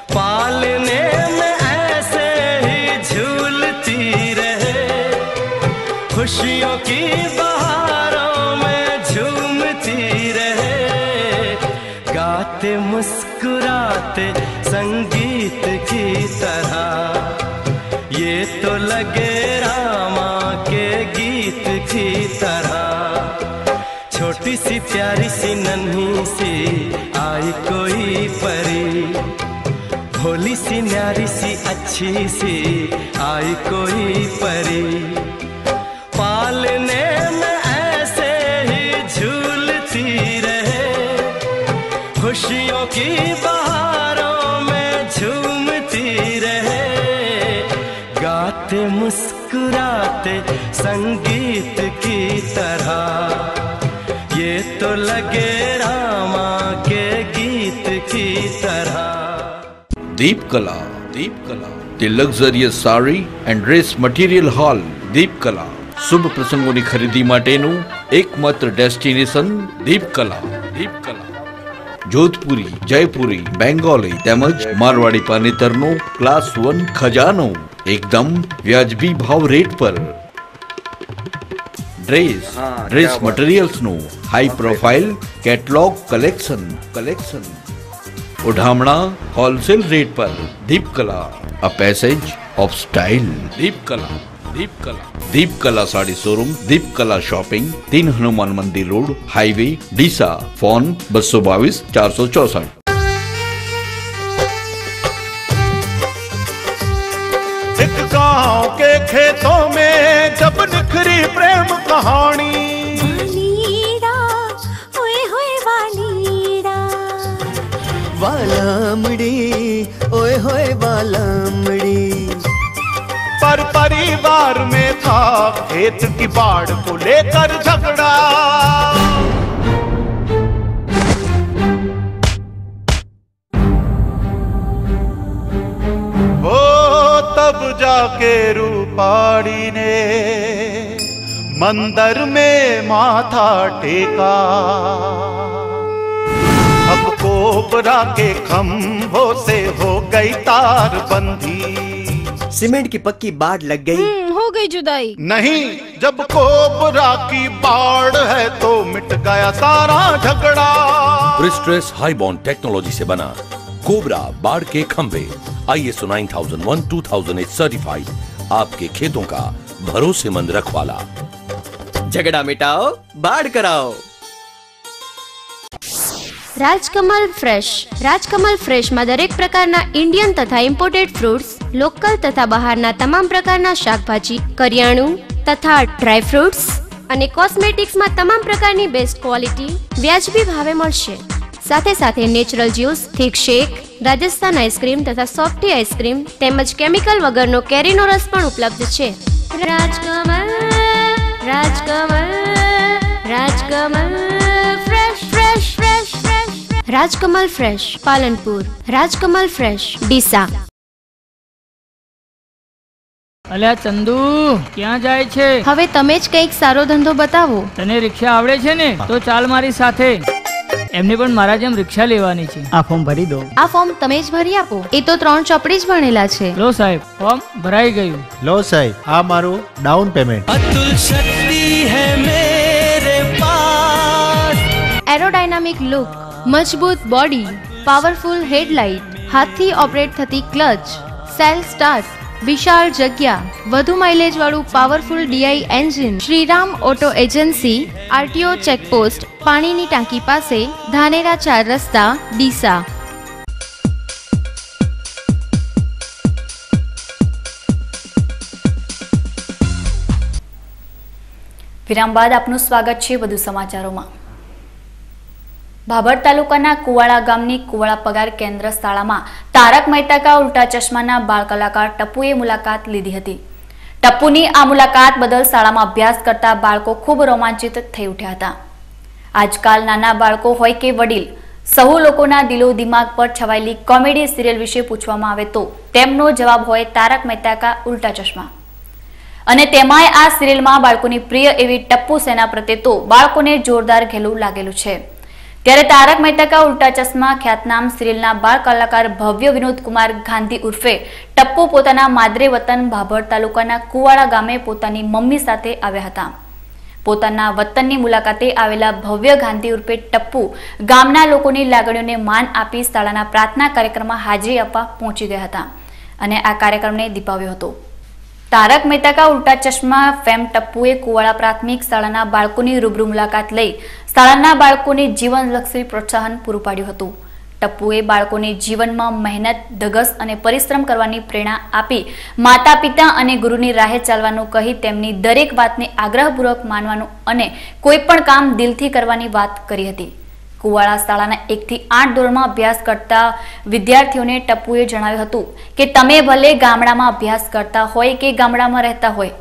पालने में ऐसे ही झूलती रहे, खुशियों की बहारों में झूमती रहे। गाते मुस्कुराते संगीत की तरह। ये तो लगे रामा के गीत की तरह। छोटी सी प्यारी सी नन्ही सी आई कोई परी, भोली सी न्यारी सी अच्छी सी आई कोई परी। पालने में ऐसे ही झूलती रहे, खुशियों की बहारों में झूमती रहे। गाते मुस्कुराते संगीत की तरह। ये तो लगे रामा के गीत की तरह। Deep Kala the luxurious sari and dress material hall Deep Kala શુભ પ્રસંગોની ખરીદી માટેનું એકમાત્ર ડેસ્ટિનેશન દીપ કલા જોધપુરી જયપુરી બેંગોલી તેમજ મારવાડી પાનેતરનો ક્લાસ 1 ખજાનો એકદમ વ્યાજબી ભાવ રેટ પર ડ્રેસ મટીરિયલ્સનું હાઈ પ્રોફાઇલ કેટલોગ કલેક્શન उठामणा होलसेल रेट पर Deep Kala a passage of style. Deep Kala sari showroom दीप कला शॉपिंग 3 हनुमान मंदिर रोड हाईवे डीसा। फोन 222 464। एक गांव के खेतों में जब निखरी प्रेम कहानी, वालमड़ी ओए होए वालमड़ी। पर परिवार में था खेत की बाढ़ को लेकर झगड़ा। वो तब जाके रूपाड़ी ने मंदिर में माथा टेका। अब कोबरा के खंभों से हो गई तार बंदी। सीमेंट की पक्की बाढ़ लग गई, हो गई जुदाई। नहीं, जब कोबरा की बाढ़ है तो मिट गया सारा झगड़ा। ब्रिस्ट्रेस हाईबॉन्ड टेक्नोलॉजी से बना कोबरा बाढ़ के खंभे ISO 9001/2008 सर्टिफाइड, आपके खेतों का भरोसेमंद रखवाला। झगड़ा मिटाओ, बाढ़ कराओ। રાજકમલ ફ્રેશમાં દરેક પ્રકારના ઇન્ડિયન તથા ઇમ્પોર્ટેડ ફ્રૂટ્સ, લોકલ તથા બહારના તમામ પ્રકારના શાકભાજી, કરિયાણું તથા ડ્રાય ફ્રૂટ્સ અને કોસ્મેટિક્સમાં તમામ પ્રકારની બેસ્ટ ક્વોલિટી વ્યાજબી ભાવે મળશે। સાથે સાથે natural juice, thick shake, Rajasthan ice cream તથા સોફ્ટી આઈસ્ક્રીમ તેમજ કેમિકલ વગરનો કેરીનો રસ પણ ઉપલબ્ધ છે। Rajkamal fresh Palanpur, Rajkamal fresh Deesa. અલ્યા ચંદુ ક્યાં જાય છે? હવે તમે જ કંઈક સારો ધંધો બતાવો. તને રિક્ષા આવડે છે ને? તો ચાલ મારી સાથે. એમને પણ મારા જેમ રિક્ષા લેવાની છે. આ ફોર્મ ભરી દો. આ ફોર્મ તમે જ ભરી આપો. એ તો 3 ચોપડી જ ભણેલા છે. લો સાહેબ, ફોર્મ ભરાઈ ગયું. લો સાહેબ, આ મારું ડાઉન પેમેન્ટ. अतुल शक्ति है मेरे पास. એરોડાયનામિક લુક, મજબૂત બોડી, પાવરફુલ હેડલાઇટ, હાથથી ઓપરેટ થતી ક્લચ, સેલ્ફ સ્ટાર્ટ, વિશાળ જગ્યા, વધુ માઇલેજ વાળું powerful DI engine. Shriram auto agency, RTO checkpost, પાણીની ટાંકી પાસે, ધાનેરા 4 રસ્તા, ડીસા. વિરામ બાદ આપનું સ્વાગત છે વધુ સમાચારોમાં. ભાભર તાલુકાના કુવાડા ગામની કુવાડા પગાર કેન્દ્ર શાળામાં તારક મહેતા કા ઉલ્ટા ચશ્માના બાળ કલાકાર ટપ્પુએ મુલાકાત લીધી હતી. ટપ્પુની આ મુલાકાત બદલ શાળામાં અભ્યાસ કરતા બાળકો ખૂબ રોમાંચિત થઈ ઉઠ્યા હતા. આજકાલ નાના બાળકો હોય કે વડીલ, સહુ લોકોના દિલો દિમાગ પર છવાયેલી કોમેડી સિરિયલ વિશે પૂછવામાં આવે તો તેમનો જવાબ હોય તારક મહેતા કા ઉલ્ટા ચશ્મા. અને તેમાંય આ સિરિયલમાં બાળકોની પ્રિય એવી ટપ્પુ સેના પ્રત્યે તો બાળકોને જોરદાર ઘેલું લાગેલું છે. ત્યારે તારક મહેતા કા ઉલ્ટા ચશ્મા ખ્યાતનામ સિરિયલના બાળ કલાકાર ભવ્ય વિનોદ કુમાર ગાંધી ઉર્ફે ટપ્પુ પોતાના માદરે વતન ભાભર તાલુકાના કુવાડા ગામે પોતાની મમ્મી સાથે આવ્યા હતા. પોતાના વતનની મુલાકાતે આવેલા ભવ્ય ગાંધી ઉર્ફે ટપ્પુ ગામના લોકોની લાગણીઓને માન આપી શાળાના પ્રાર્થના કાર્યક્રમમાં હાજરી આપવા પહોંચી ગયા હતા અને આ કાર્યક્રમને દીપાવ્યો હતો. તારક મહેતા કા ઉલ્ટા ચશ્મા ફેમ ટપ્પુએ કુવાડા પ્રાથમિક શાળાના બાળકોની રૂબરૂ મુલાકાત લઈ શાળાના બાળકોને જીવનલક્ષી પ્રોત્સાહન પૂરું પાડ્યું હતું. ટપ્પુએ બાળકોને જીવનમાં મહેનત, ધગસ અને પરિશ્રમ કરવાની પ્રેરણા આપી માતા પિતા અને ગુરુની રાહે ચાલવાનું કહી તેમની દરેક વાતને આગ્રહપૂર્વક માનવાનું અને કોઈ પણ કામ દિલથી કરવાની વાત કરી હતી. કુવાડા શાળાના 1 થી 8 ધોરણમાં અભ્યાસ કરતા વિદ્યાર્થીઓને ટપ્પુએ જણાવ્યું હતું કે તમે ભલે ગામડામાં અભ્યાસ કરતા હોય કે ગામડામાં રહેતા હોય,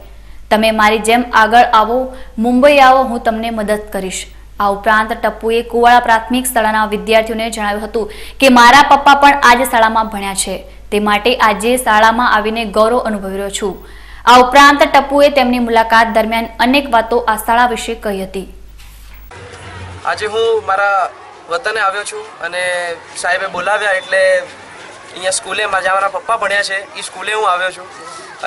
તમે મારી જેમ આગળ આવો, મુંબઈ આવો, હું તમને મદદ કરીશ. આ ઉપરાંત ટપ્પુએ કુવાડા પ્રાથમિક શાળાના વિદ્યાર્થીઓને જણાવ્યું હતું કે મારા પપ્પા પણ આ જ શાળામાં ભણ્યા છે, તે માટે આજે શાળામાં આવીને ગૌરવ અનુભવી રહ્યો છું. આ ઉપરાંત ટપ્પુએ તેમની મુલાકાત દરમિયાન અનેક વાતો આ શાળા વિશે કહી હતી. આજે હું મારા વતને આવ્યો છું અને સાહેબે બોલાવ્યા એટલે અહીંયા સ્કૂલે જ્યાં મારા પપ્પા ભણ્યા છે એ સ્કૂલે હું આવ્યો છું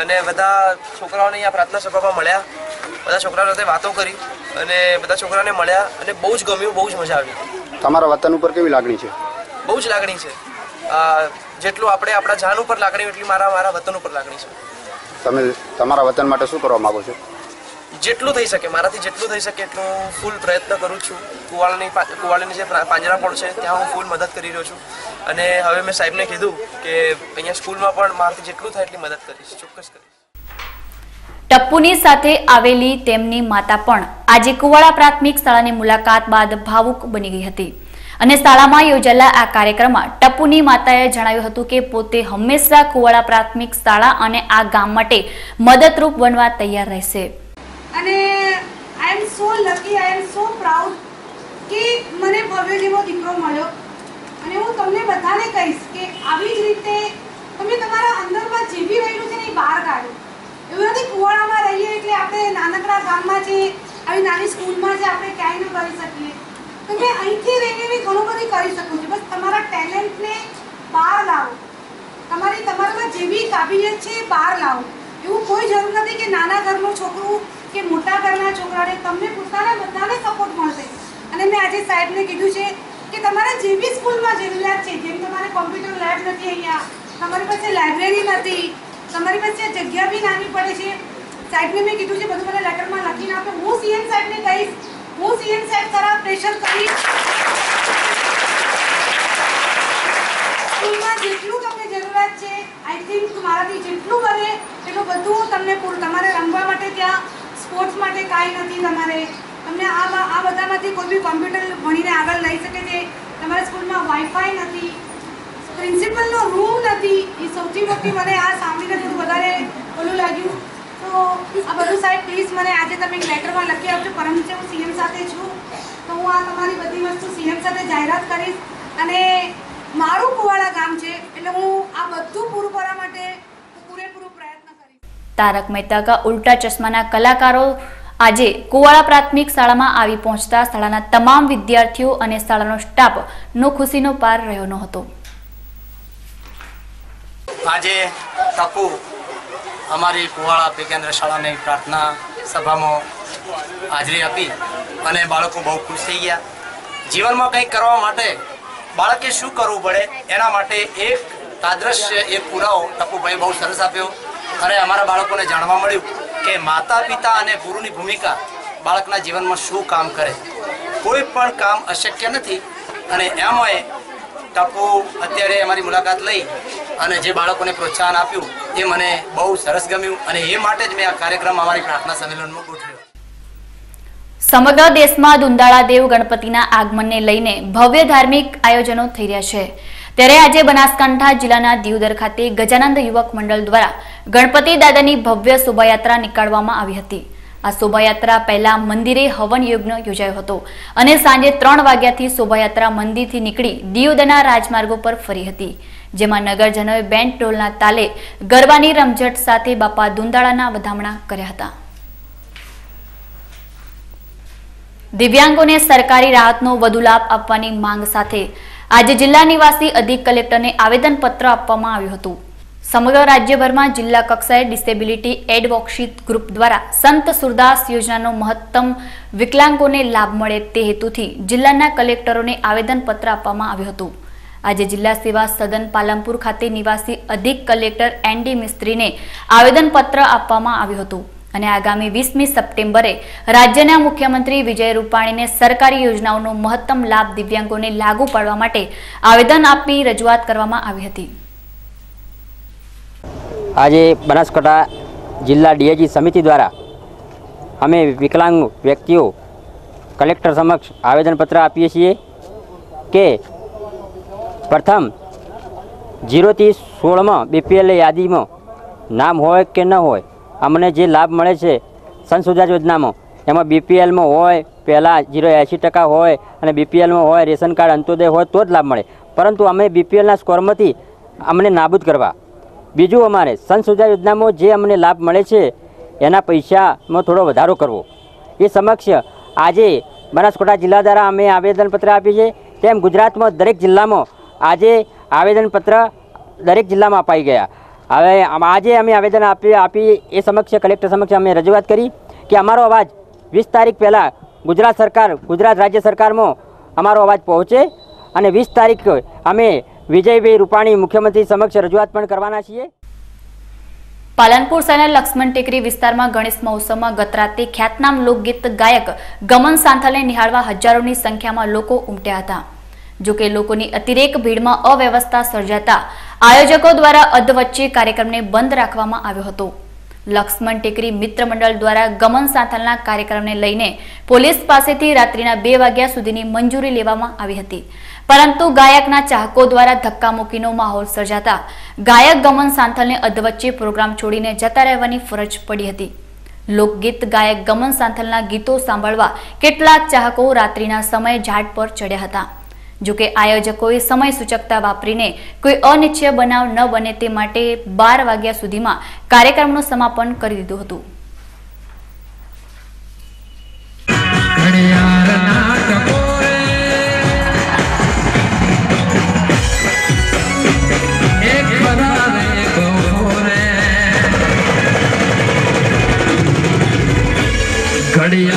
અને બધા છોકરાઓને અહીંયા પ્રાર્થના સભામાં મળ્યા, બધા છોકરાઓ સાથે વાતો કરી અને બધા છોકરાને મળ્યા અને બહુ જ ગમ્યું, બહુ જ મજા આવી. તમારા વતન ઉપર કેવી લાગણી છે? બહુ જ લાગણી છે. જેટલું આપણે આપણા જાન ઉપર લાગણી એટલી મારા વતન ઉપર લાગણી છે. તમે તમારા વતન માટે શું કરવા માંગો છો? જેટલું થઈ શકે, મારાથી જેટલું થઈ શકે એટલું ફૂલ પ્રયત્ન કરું છું. કુવાડાની જે પાંજરાપોળ છે ત્યાં હું ફૂલ મદદ કરી રહ્યો છું અને હવે મેં સાહેબને કીધું કે અહીંયા સ્કૂલમાં પણ મારાથી જેટલું થાય એટલી મદદ કરીશ, ચોક્કસ કરીશ. ટપ્પુની સાથે આવેલી તેમની માતા પણ આજે કુવાડા પ્રાથમિક શાળાની મુલાકાત બાદ ભાવુક બની ગઈ હતી અને શાળામાં યોજાયેલા આ કાર્યક્રમમાં ટપ્પુની માતાએ જણાવ્યું હતું કે પોતે હંમેશા કુવાડા પ્રાથમિક શાળા અને આ ગામ માટે મદદરૂપ બનવા તૈયાર રહેશે. અને આઈ એમ સો લકી, આઈ એમ સો પ્રાઉડ કે મને ભવ્ય જેવો દીકરો મળ્યો અને હું તમને બધાને કહીશ કે આવી જ રીતે તમે તમારા અંદરમાં જે બી રહેલું છે ને એ બહાર કાઢો. એવું નથી કુવાડામાં રહીએ એટલે આપણે નાનકડા ગામમાં છે, આવી નાની સ્કૂલમાં છે, આપણે ક્યાંય ન કરી શકીએ. તમે અહીંથી રહીને બી ઘણું બધું કરી શકો છો. બસ તમારા ટેલેન્ટને બહાર લાવો, તમારામાં જે બી કાબિલિયત છે એ બહાર લાવો. એવું કોઈ જરૂર નથી કે નાના ઘરનું છોકરું કે મોટા ઘરના છોકરાને, તમને પોતાના બધાને સપોર્ટ મળશે. અને મેં આજે સાહેબને કીધું છે કે તમારે જે બી સ્કૂલમાં જરૂરિયાત છે, જેમ તમારે કોમ્પ્યુટર લેબ નથી અહીંયા, તમારી પાસે લાઇબ્રેરી નથી, તમારી પાસે જગ્યા બી નાની પડે છે, સાહેબને મેં કીધું છે બધું મને લેટરમાં લખીને આપે. હું સીએમ સાહેબને કહીશ, હું સીએમ સાહેબ તરફ પ્રેશર કરીશ. સ્કૂલમાં જેટલું તમને જરૂરિયાત છે, આઈ થિંક મારાથી જેટલું બને એટલું બધું તમને પૂરું. તમારે રમવા માટે ત્યાં સ્પોર્ટ્સ માટે કાંઈ નથી, તમને આ બધામાંથી કોઈ બી કોમ્પ્યુટર ભણીને આગળ લઈ શકે છે. તમારા સ્કૂલમાં વાઈફાઈ નથી, પ્રિન્સિપલનો રૂમ નથી. એ સૌથી મોટી મને આ સાંભળીને થોડું વધારે ઓલું લાગ્યું. તો આ બધું સાહેબ પ્લીઝ મને આજે તમે એક લેટરમાં લખી આપજો. પરમ દિવસે હું સીએમ સાથે છું તો હું આ તમારી બધી વસ્તુ સીએમ સાથે જાહેરાત કરીશ અને મારું કુવાડા ગામ છે એટલે હું આ બધું પૂરું કરવા માટે પૂરેપૂરો પ્રયત્ન કરીશ. તારક મહેતા કા ઉલ્ટા ચશ્માના કલાકારો આજે કુવાડા પ્રાથમિક શાળામાં આવી પહોંચતા શાળાના તમામ વિદ્યાર્થીઓ અને શાળાનો સ્ટાફ નો ખુશીનો પાર રહ્યો ન હતો. આજે ટપુ અમારી કુવાડા પેકેન્દ્ર શાળાની પ્રાર્થના સભામાં હાજરી આપી અને બાળકો બહુ ખુશ થઈ ગયા. જીવનમાં કંઈક કરવા માટે બાળકે શું કરવું પડે એના માટે એક તાદ્રશ્ય એક પુરાવો ટપુભાઈ બહુ સરસ આપ્યો અને અમારા બાળકોને જાણવા મળ્યું કે માતા પિતા અને ગુરુની ભૂમિકા બાળકના જીવનમાં શું કામ કરે. કોઈ પણ કામ અશક્ય નથી અને એમાંય ટપુ અત્યારે અમારી મુલાકાત લઈ અને જે બાળકોને પ્રોત્સાહન આપ્યું એ મને બહુ સરસ ગમ્યું અને એ માટે જ મેં આ કાર્યક્રમ અમારી પ્રાર્થના સંમેલનમાં ગોઠવ્યો. સમગ્ર દેશમાં દુંદાળા દેવ ગણપતિના આગમનને લઈને ભવ્ય ધાર્મિક આયોજનો થઈ રહ્યા છે. ત્યારે આજે બનાસકાંઠા જિલ્લાના દિયોદર ખાતે ગજાનંદ યુવક મંડળ દ્વારા ગણપતિ દાદાની ભવ્ય શોભાયાત્રા નીકાળવામાં આવી હતી. આ શોભાયાત્રા પહેલા મંદિરે હવન યજ્ઞ યોજાયો હતો અને સાંજે 3 વાગ્યાથી શોભાયાત્રા મંદિરથી નીકળી દિયોદરના રાજમાર્ગો પર ફરી હતી, જેમાં નગરજનોએ બેન્ડ ઢોલના તાલે ગરબાની રમઝટ સાથે બાપા દુંદાળાના વધામણા કર્યા હતા. દિવ્યાંગોને સરકારી રાહતનો વધુ લાભ આપવાની માંગ સાથે આજે જિલ્લા નિવાસી અધિક કલેક્ટરને આવેદનપત્ર આપવામાં આવ્યું હતું. સમગ્ર રાજ્યભરમાં જિલ્લા કક્ષાએ ડિસેબિલિટી એડવોકેસી ગ્રુપ દ્વારા સંત સુરદાસ યોજનાનો મહત્તમ વિકલાંગોને લાભ મળે તે હેતુથી જિલ્લાના કલેક્ટરોને આવેદનપત્ર આપવામાં આવ્યું હતું. આજે જિલ્લા સેવા સદન પાલનપુર ખાતે નિવાસી અધિક કલેક્ટર એનડી મિસ્ત્રીને આવેદનપત્ર આપવામાં આવ્યું હતું અને આગામી 20મી સપ્ટેમ્બરે રાજ્યના મુખ્યમંત્રી વિજય રૂપાણીને સરકારી યોજનાઓનો મહત્તમ લાભ દિવ્યાંગોને લાગુ પાડવા માટે આવેદન આપી રજૂઆત કરવામાં આવી હતી. આજે બનાસકાંઠા જિલ્લા ડીએજી સમિતિ દ્વારા અમે વિકલાંગ વ્યક્તિઓ કલેક્ટર સમક્ષ આવેદનપત્ર આપીએ છીએ કે પ્રથમ 0 થી 16માં બીપીએલ યાદીમાં નામ હોય કે ન હોય, અમને જે લાભ મળે છે સંશોધન યોજનામાં એમાં બીપીએલમાં હોય પહેલાં 0.80% હોય અને બીપીએલમાં હોય રેશન કાર્ડ અંત્યોદય હોય તો જ લાભ મળે, પરંતુ અમે બીપીએલના સ્કોરમાંથી અમને નાબૂદ કરવા. બીજું અમારે સંશોધન યોજનામાં જે અમને લાભ મળે છે એના પૈસામાં થોડો વધારો કરવો. એ સમક્ષ આજે બનાસકાંઠા જિલ્લા દ્વારા અમે આવેદનપત્ર આપીએ છીએ. તેમ ગુજરાતમાં દરેક જિલ્લામાં આજે આવેદનપત્ર દરેક જિલ્લામાં અપાઈ ગયા. હવે આજે અમે આવેદન આપી એ સમક્ષ કલેક્ટર સમક્ષ અમે રજૂઆત કરી કે અમારો અવાજ 20 તારીખ પહેલાં ગુજરાત રાજ્ય સરકારમાં અમારો અવાજ પહોંચે અને 20 તારીખ અમે વિજયભાઈ રૂપાણી મુખ્યમંત્રી સમક્ષ રજૂઆત પણ કરવાના છીએ. પાલનપુર શહેરના લક્ષ્મણ ટેકરી વિસ્તારમાં ગણેશ મહોત્સવમાં ગત રાતે ખ્યાતનામ લોકગીત ગાયક ગમન સાંથલને નિહાળવા હજારોની સંખ્યામાં લોકો ઉમટ્યા હતા. જોકે લોકોની અતિરેક ભીડમાં અવ્યવસ્થા સર્જાતા આયોજકો દ્વારા અધવચ્ચે કાર્યક્રમને બંધ રાખવામાં આવ્યો હતો. લક્ષ્મણ ટેકરી મિત્ર મંડળ દ્વારા ગમન સાંથલના કાર્યક્રમને લઈને પોલીસ પાસેથી રાત્રિના 2 વાગ્યા સુધીની મંજૂરી લેવામાં આવી હતી, પરંતુ ગાયકના ચાહકો દ્વારા ધક્કામુક્કીનો માહોલ સર્જાતા ગાયક ગમન સાંથલને અધવચ્ચે પ્રોગ્રામ છોડીને જતા રહેવાની ફરજ પડી હતી. લોકગીત ગાયક ગમન સાંથલના ગીતો સાંભળવા કેટલાક ચાહકો રાત્રિના સમયે ઝાડ પર ચડ્યા હતા. જોકે આયોજકોએ સમય સૂચકતા વાપરીને કોઈ અનિચ્છનીય બનાવ ન બને તે માટે 12 વાગ્યા સુધીમાં કાર્યક્રમનું સમાપન કરી દીધું હતું. સોડી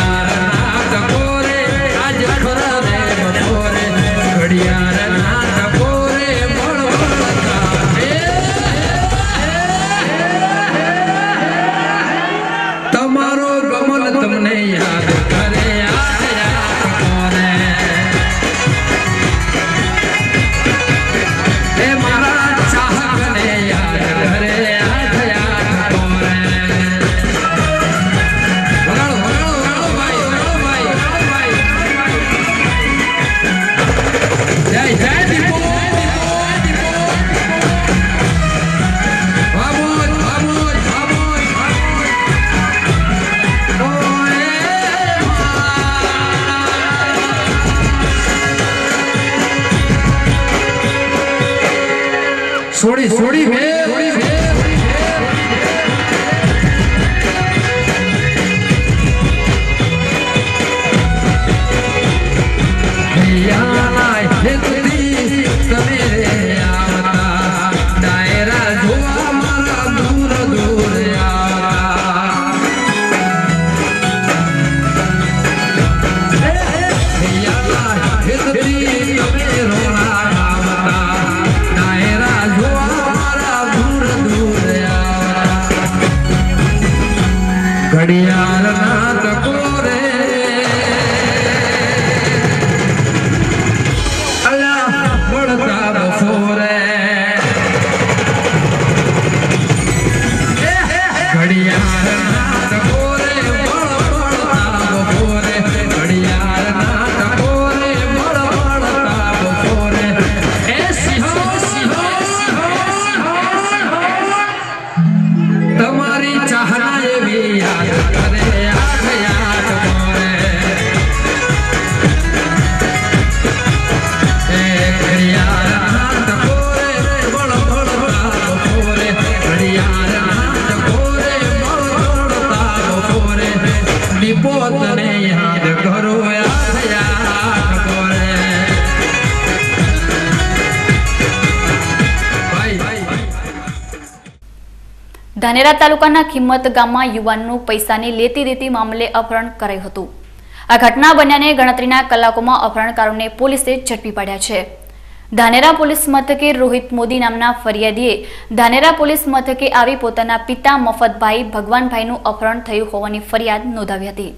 ધાનેરા તાલુકાના ખિમત ગામમાં યુવાનનું પૈસાની લેતી દેતી મામલે અપહરણ કરાયું હતું. આ ઘટના બન્યાને ગણતરીના કલાકોમાં અપહરણકારોને પોલીસે ઝડપી પાડ્યા છે. ધાનેરા પોલીસ મથકે રોહિત મોદી નામના ફરિયાદીએ ધાનેરા પોલીસ મથકે આવી પોતાના પિતા મફતભાઈ ભગવાનભાઈનું અપહરણ થયું હોવાની ફરિયાદ નોંધાવી હતી.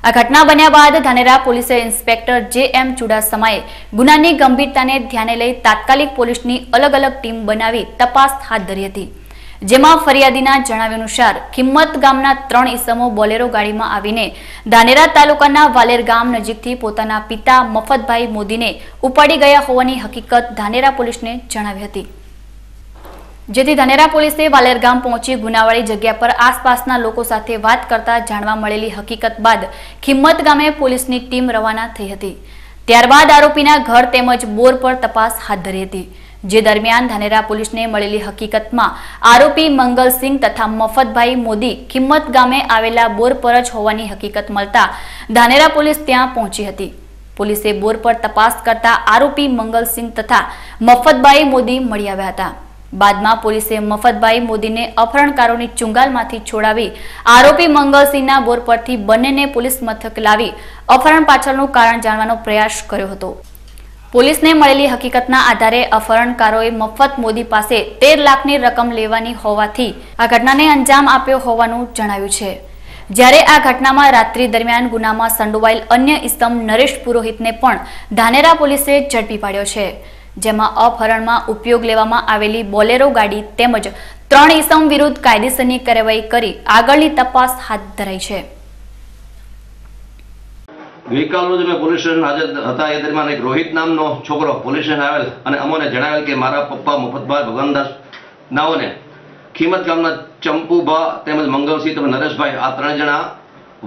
આ ઘટના બન્યા બાદ ધાનેરા પોલીસે ઇન્સ્પેક્ટર જે.એમ. ચુડાસમાએ ગુનાની ગંભીરતાને ધ્યાને લઈ તાત્કાલિક પોલીસની અલગ અલગ ટીમ બનાવી તપાસ હાથ ધરી હતી. જેમાં ફરિયાદીના જણાવ્યા અનુસાર ખિમત ગામના 3 ઈસમો બોલેરો ગાડીમાં આવીને ધાનેરા તાલુકાના વાલેર ગામ નજીકથી પોતાના પિતા મફતભાઈ મોદીને ઉપાડી ગયા હોવાની હકીકત ધાનેરા પોલીસને જણાવી હતી. જેથી ધાનેરા પોલીસે વાલેર ગામ પહોંચી ગુનાવાળી જગ્યા પર આસપાસના લોકો સાથે વાત કરતા જાણવા મળેલી હકીકત બાદ ખિમત ગામે પોલીસની ટીમ રવાના થઈ હતી. ત્યારબાદ આરોપીના ઘર તેમજ બોર પર તપાસ હાથ ધરી હતી. જે દરમિયાન ધાનેરા પોલીસને મળેલી હકીકતમાં આરોપી મંગલસિંહ તથા મફતભાઈ મોદી ખિમત ગામે આવેલા બોર પર જ હોવાની હકીકત મળતા ધાનેરા પોલીસ ત્યાં પહોંચી હતી. પોલીસે બોર પર તપાસ કરતા આરોપી મંગલસિંહ તથા મફતભાઈ મોદી મળી આવ્યા હતા. બાદમાં પોલીસે મફતભાઈ મોદીને અપહરણકારોની ચુંગાલમાંથી છોડાવી આરોપી મંગલસિંહના બોર પરથી બંનેને પોલીસ મથક લાવી અપહરણ પાછળનું કારણ જાણવાનો પ્રયાસ કર્યો હતો. પોલીસને મળેલી હકીકતના આધારે અપહરણકારોએ મફત મોદી પાસે 13 લાખની રકમ લેવાની હોવાથી આ ઘટનાને અંજામ આપ્યો હોવાનું જણાવ્યું છે. જ્યારે આ ઘટનામાં રાત્રિ દરમિયાન ગુનામાં સંડોવાયેલ અન્ય ઈસમ નરેશ પુરોહિતને પણ ધાનેરા પોલીસે ઝડપી પાડ્યો છે. જેમાં અપહરણમાં ઉપયોગ લેવામાં આવેલી બોલેરો ગાડી તેમજ 3 ઈસમ વિરુદ્ધ કાયદેસરની કાર્યવાહી કરી આગળની તપાસ હાથ ધરાઈ છે. ગઈકાલ રોજ અમે પોલીસ સ્ટેશન હાજર હતા. એ દરમિયાન એક રોહિત નામનો છોકરો પોલીસ સ્ટેશન આવેલ અને અમોને જણાવેલ કે મારા પપ્પા મફતભાઈ ભગવાનદાસ નાઓને ખિમત ગામના ચંપુભા તેમજ મંગલસિંહ તેમજ નરેશભાઈ આ 3 જણા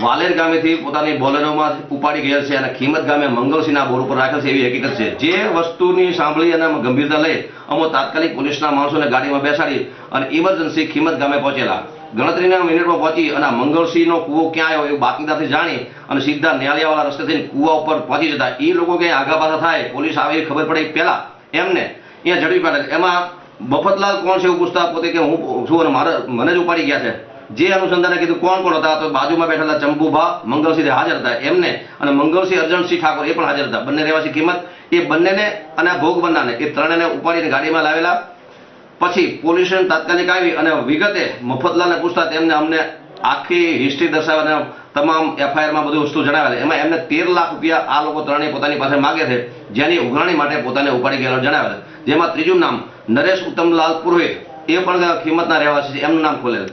વાલેર ગામેથી પોતાની બોલેરોમાં ઉપાડી ગયેલ છે અને ખિમત ગામે મંગલસિંહના બોર ઉપર રાખેલ છે એવી હકીકત છે. જે વસ્તુની સાંભળી અને ગંભીરતા લઈ અમો તાત્કાલિક પોલીસના માણસોને ગાડીમાં બેસાડી અને ઇમરજન્સી ખિમત ગામે પહોંચેલા. ગણતરીના મિનિટમાં પહોંચી અને મંગલસિંહનો કૂવો ક્યાં આવ્યો એવું બાતમીદારથી જાણી અને સીધા ન્યાયાવાળા રસ્તે થઈને કૂવા ઉપર પહોંચી જતા એ લોકો ક્યાંય આગા પાછા થાય પોલીસ આવે એ ખબર પડે પહેલા એમને અહીંયા ઝડપી પાડે. એમાં મફતલાલ કોણ છે એવું પૂછતા પોતે કે હું છું અને મને જ ઉપાડી ગયા છે. જે અનુસંધાને કીધું કોણ કોણ હતા તો બાજુમાં બેઠેલા ચંપુભા મંગલસિંહ હાજર હતા એમને અને મંગલસિંહ અર્જણસિંહ ઠાકોર એ પણ હાજર હતા. બંને રહેવાસી ખિમત એ બંનેને અને ભોગ બનનાને એ 3ને ઉપાડીને ગાડીમાં લાવેલા. પછી પોલીસ તાત્કાલિક આવી અને વિગતે મફતલાલને પૂછતા તેમને અમને આખી હિસ્ટ્રી દર્શાવવા તમામ એફઆઈઆરમાં બધું વસ્તુ જણાવેલ. એમાં એમને 13 લાખ રૂપિયા આ લોકો 3 પોતાની પાસે માગે છે જેની ઉઘરાણી માટે પોતાને ઉપાડી ગયેલો જણાવેલ. જેમાં ત્રીજું નામ નરેશ ઉત્તમલાલ પુરોહિત એ પણ ખિમતના રહેવાસી છે એમનું નામ ખોલેલ.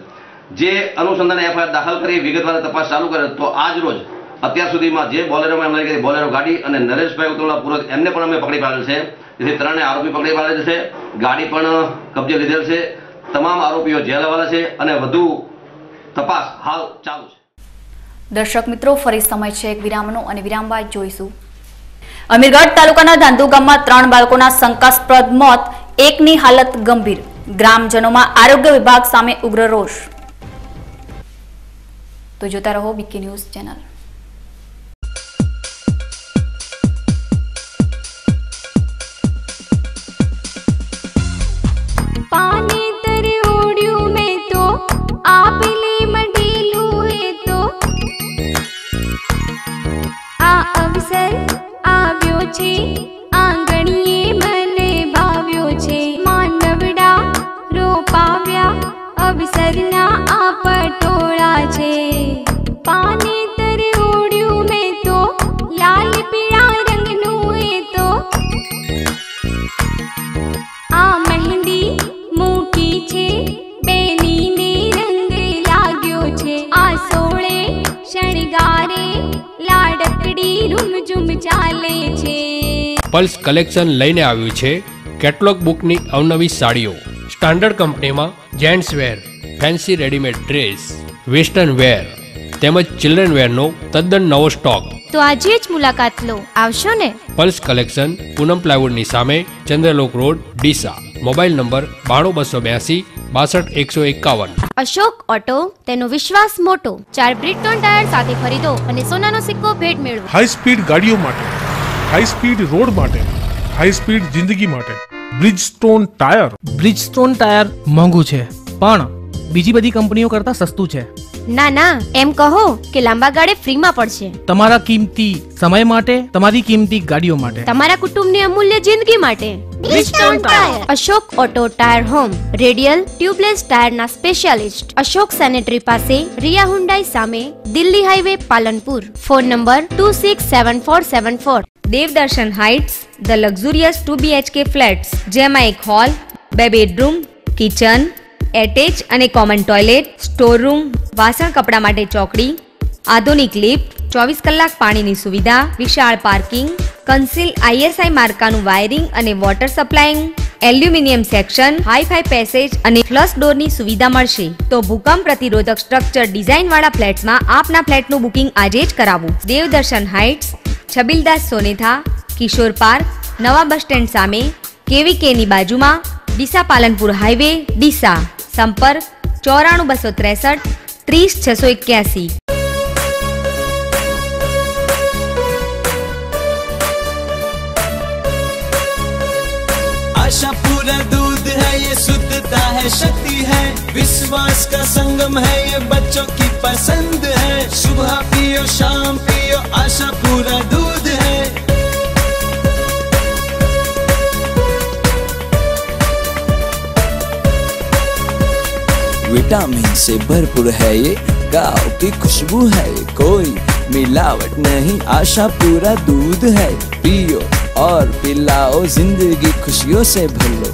જે અનુસંધાને એફઆઈઆર દાખલ કરી વિગતવાર તપાસ ચાલુ કરે તો આજ રોજ અત્યાર સુધીમાં જે બોલેરોમાં એમને કીધી બોલેરો ગાડી અને નરેશભાઈ ઉત્તમલાલ પુરોહિત એમને પણ અમે પકડી પાડેલ છે. તેથી 3 આરોપી પકડી પાડેલ છે. ગાડી પણ કબજે લીધેલ છે. તમામ આરોપીઓ જેલ હવાલે છે અને વધુ તપાસ હાલ ચાલુ છે. દર્શક મિત્રો ફરી સમય છે એક વિરામનો અને વિરામ બાદ જોઈશું. અમીરગઢ તાલુકાના ધાંધુ ગામમાં 3 બાળકોના શંકાસ્પદ મોત, એકની હાલત ગંભીર. ગ્રામજનોમાં આરોગ્ય વિભાગ સામે ઉગ્ર રોષ. તો જોતા રહો બીકે ન્યૂઝ ચેનલ. पानी तरे ओढ़्यू में तो आपले मडीलू है तो आ अवसर આવ્યો છે આંગણીએ મને ભાવ્યો છે માનવડા રોપાવ્યા અવસરના આ પટોળા છે પાને તરે ઓઢ્યું મેં તો લાલ પીળા રંગનું એ તો આ મહેંદી મૂકી છે બેનીને રંગ લાગ્યો છે આ સોળે શણગારે લાડકડી રૂમઝુમ ચાલે છે. પલ્સ કલેક્શન લઈને આવ્યું છે કેટલોગ બુકની અવનવી સાડીઓ, સ્ટાન્ડર્ડ કંપનીમાં gents wear, fancy readymade dress, western wear તેમજ ચિલ્ડ્રન વેરનો તદ્દન નવો સ્ટોક. તો આજે જ મુલાકાત લો, આવશો ને? પલ્સ કલેક્શન, પૂનમ પ્લાયવુડની સામે, Chandralok road, Deesa. Mobile number 9282 62151. Ashok auto, તેનો વિશ્વાસ મોટો. 4 બ્રિટોન ટાયર સાથે ખરીદો અને સોનાનો સિક્કો ભેટ મેળવો. હાઈ સ્પીડ ગાડીઓ માટે, હાઈ સ્પીડ રોડ માટે, હાઈ સ્પીડ જિંદગી માટે બ્રિજસ્ટોન ટાયર. બ્રિજસ્ટોન ટાયર મોંઘું છે પણ બીજી બધી કંપનીઓ કરતા સસ્તું છે. ના ના, એમ કહો કે લાંબા ગાળે ફ્રીમાં પડશે. તમારા કિંમતી સમય માટે, તમારી કિંમતી ગાડીઓ માટે, તમારા કુટુંબની અમૂલ્ય જિંદગી માટે. Bridgestone tyre, Ashok auto tyre home, radial tubeless ટાયરના સ્પેશિયાલિસ્ટ, અશોક સેનેટરી પાસે, રિયા હુન્ડાઈ સામે, Delhi highway, Palanpur. Phone number 267474. Devdarshan heights, the luxurious 2 BHK flats, જેમાં એક હોલ, 2 બેડરૂમ, કિચન, એટેચ અને કોમન ટોયલેટ, સ્ટોર રૂમ, વાસણ કપડા માટે ચોકડી, આધુનિક લિફ્ટ, 24 કલાક પાણીની સુવિધા, વિશાળ પાર્કિંગ, કન્સીલ ISI માર્કાનું વાયરિંગ અને water supplying, aluminium section, hi fi passage અને ફ્લશ ડોરની સુવિધા મળશે. તો ભૂકંપ પ્રતિરોધક સ્ટ્રક્ચર ડિઝાઇન વાળા ફ્લેટ્સમાં આપના ફ્લેટનું બુકિંગ આજે જ કરાવવું. દેવદર્શન હાઇટ્સ, છબીલદાસ સોનેથા, કિશોર પાર્ક, નવા બસ સ્ટેન્ડ સામે, KVK ની બાજુમાં, ડીસા પાલનપુર હાઈવે, ડીસા. સંપર્ક 94263 30681. आशा पूरा दूध है, ये शुद्धता है, शक्ति है, विश्वास का संगम है, ये बच्चों की पसंद है. सुबह पियो शाम पियो, आशा पूरा दूध है. विटामिन से भरपूर है ये, गाँव की खुशबू है ये, कोई मिलावट नहीं, आशा पूरा दूध है. पियो और पिलाओ, जिंदगी खुशियों से भर लो.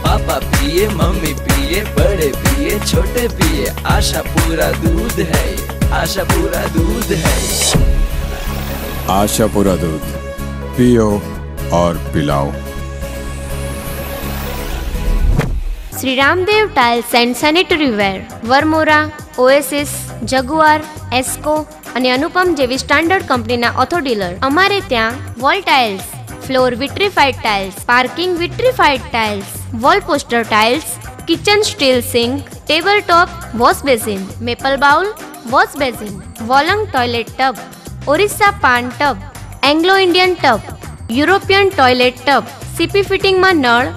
पापा पिए, मम्मी पिए, बड़े पिए, छोटे पिए, आशा पूरा दूध है ये, आशा पूरा दूध है ये. आशा पूरा दूध पियो और पिलाओ. Shri Ramdev tiles and sanitary ware, Varmora, oasis, Jaquar, Essco અને અનુપમ જેવી સ્ટાન્ડર્ડ કંપનીના ઓથો ડીલર. અમારે ત્યાં wall tiles, floor vitrified tiles, parking vitrified tiles, wall poster tiles, kitchen steel sink, table top wash basin, maple bowl wash basin, wall hung toilet tub, Orissa pan tub, Anglo Indian tub, European toilet tub, CP ફિટિંગમાં નળ,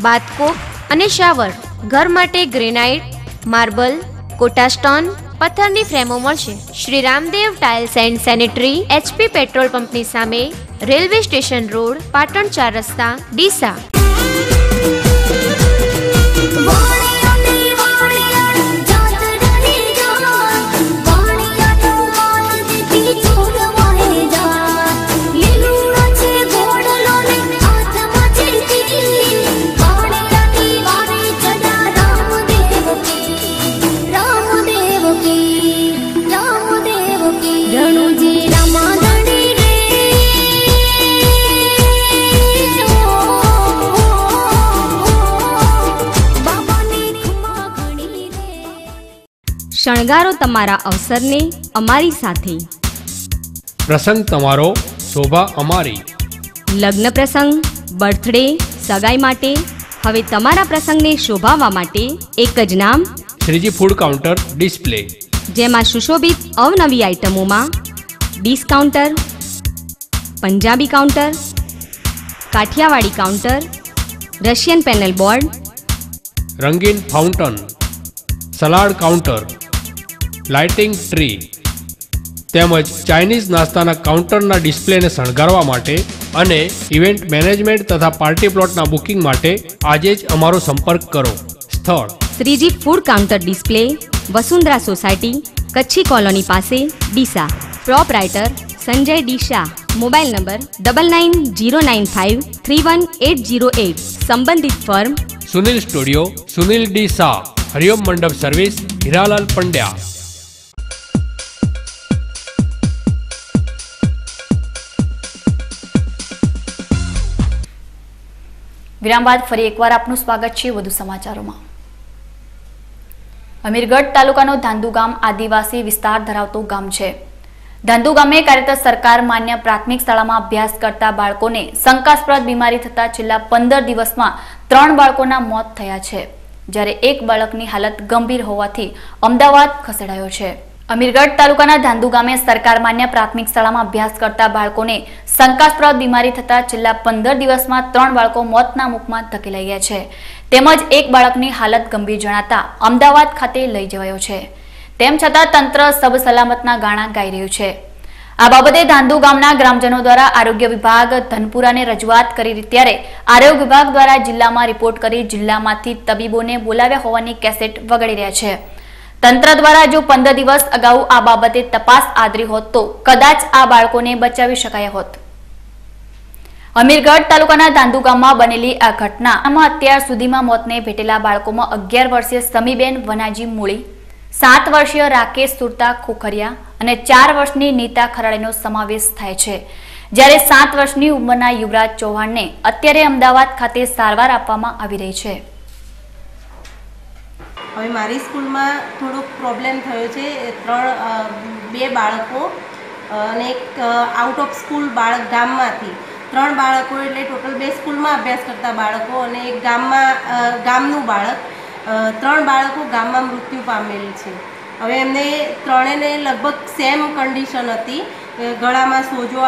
bath cock અને shower. ઘર માટે granite, marble, quota stone, પથ્થરની ફ્રેમો મળશે. Shri Ramdev tiles and sanitary, HP petrol પંપની સામે, railway station road, Patan 4 રસ્તા, ડીસા. શણગારો તમારા અવસરને અમારી સાથે. પ્રસંગ તમારો, શોભા અમારી. લગ્ન પ્રસંગ, બર્થડે, સગાઈ માટે હવે તમારા પ્રસંગને શોભાવવા માટે એક જ નામ, શ્રીજી ફૂડ કાઉન્ટર ડિસ્પ્લે. જેમાં સુશોભિત અવનવી આઇટમોમાં dish counter, Punjabi counter, Kathiyawadi counter, Russian panel board, રંગીન fountain, salad counter, lighting tree તેમજ ચાઇનીઝ નાસ્તાના કાઉન્ટરના ડિસ્પ્લેને શણગારવા માટે અને ઇવેન્ટ મેનેજમેન્ટ તથા પાર્ટી પ્લોટના બુકિંગ માટે આજે જ અમારો સંપર્ક કરો. સ્થળ Shriji food counter display, Vasundhara society, Kutchi colony પાસે, Deesa. Proprietor Sanjay Disha. Mobile number 9909531808. સંબંધિત firm Sunil studio, Sunil D Shah, Hariom Mandap service, Hiralal Pandya. વિરામ બાદ ફરી એકવાર આપનું સ્વાગત છે વધુ સમાચારોમાં. અમીરગઢ તાલુકાનો ધાંધુ ગામ આદિવાસી વિસ્તાર ધરાવતું ગામ છે. ધાંધુ ગામે કાર્યરત સરકાર માન્ય પ્રાથમિક શાળામાં અભ્યાસ કરતા બાળકોને શંકાસ્પદ બીમારી થતા છેલ્લા 15 દિવસમાં 3 બાળકોના મોત થયા છે, જ્યારે એક બાળકની હાલત ગંભીર હોવાથી અમદાવાદ ખસેડાયો છે. અમીરગઢ તાલુકાના ધાંધુ ગામે સરકાર માન્ય પ્રાથમિક શાળામાં અભ્યાસ કરતા બાળકોને શંકાસ્પદ બીમારી થતા છેલ્લા 15 દિવસમાં 3 બાળકો મોતના મુખમાં ધકેલાઈ ગયા છે, તેમજ એક બાળકની હાલત ગંભીર જણાતા અમદાવાદ ખાતે લઈ જવાયો છે. તેમ છતાં તંત્ર સબ સલામતના ગાણા ગાઈ રહ્યું છે. આ બાબતે ધાંધુ ગામના ગ્રામજનો દ્વારા આરોગ્ય વિભાગ ધનપુરાને રજૂઆત કરી ત્યારે આરોગ્ય વિભાગ દ્વારા જિલ્લામાં રિપોર્ટ કરી જિલ્લામાંથી તબીબોને બોલાવ્યા હોવાની કેસેટ વગાડી રહ્યા છે. તંત્ર દ્વારા જો 15 દિવસ અગાઉ આ બાબતે તપાસ આદરી હોત તો કદાચ આ બાળકોને બચાવી શકાયા હોત. અમીરગઢ તાલુકાના ધાંધુ ગામમાં બનેલી આ ઘટનામાં અત્યાર સુધીમાં મોતને ભેટેલા બાળકોમાં 11 વર્ષીય સમીબેન વનાજી મૂળી, 7 વર્ષીય રાકેશ સુરતા ખોખરિયા અને 4 વર્ષની નીતા ખરાડીનો સમાવેશ થાય છે. જ્યારે 7 વર્ષની ઉંમરના યુવરાજ ચૌહાણને અત્યારે અમદાવાદ ખાતે સારવાર આપવામાં આવી રહી છે. હવે મારી સ્કૂલમાં થોડો પ્રોબ્લેમ થયો છે. 2 બાળકો અને એક આઉટ ઓફ સ્કૂલ બાળક ગામમાંથી 3 બાળકો એટલે ટોટલ 2 સ્કૂલમાં અભ્યાસ કરતા બાળકો અને એક ગામનું બાળક, 3 બાળકો ગામમાં મૃત્યુ પામેલ છે. હવે એમને ત્રણેને લગભગ સેમ કન્ડિશન હતી. ગળામાં સોજો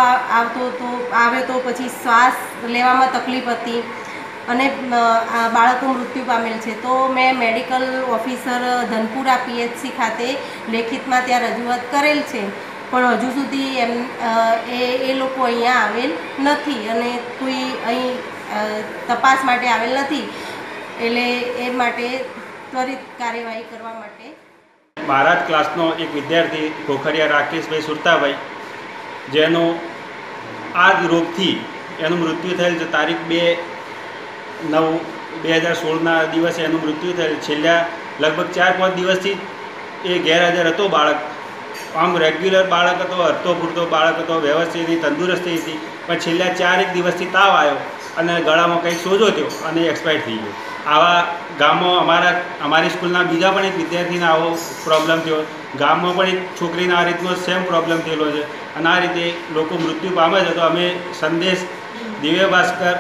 આવે તો પછી શ્વાસ લેવામાં તકલીફ હતી અને બાળકો મૃત્યુ પામેલ છે. તો મેં મેડિકલ ઓફિસર ધનપુરા PHC ખાતે લેખિતમાં ત્યાં રજૂઆત કરેલ છે, પણ હજુ સુધી એ લોકો અહીંયા આવેલ નથી અને કોઈ અહીં તપાસ માટે આવેલ નથી. એટલે એ માટે ત્વરિત કાર્યવાહી કરવા માટે મારા જ ક્લાસનો એક વિદ્યાર્થી ખોખરિયા રાકેશભાઈ સુરતાભાઈ, જેનું આ જ રોગથી એનું મૃત્યુ થયેલ છે. તારીખ 2/9/2016ના દિવસે એનું મૃત્યુ થયેલ. છેલ્લા લગભગ 4-5 દિવસથી એ ગેરહાજર હતો. બાળક આમ રેગ્યુલર બાળક હતો, હરતો ફૂરતો બાળક હતો, વ્યવસ્થિત તંદુરસ્તી હતી, પણ છેલ્લા 4-1 દિવસથી તાવ આવ્યો અને ગળામાં કંઈક સોજો થયો અને એક્સપાયર થઈ ગયો. આવા ગામમાં અમારી સ્કૂલના બીજા પણ એક વિદ્યાર્થીને આવો પ્રોબ્લેમ થયો. ગામમાં પણ એક છોકરીને આ રીતનો સેમ પ્રોબ્લેમ થયેલો છે અને આ રીતે લોકો મૃત્યુ પામે છે. તો અમે સંદેશ દિવ્ય ભાસ્કર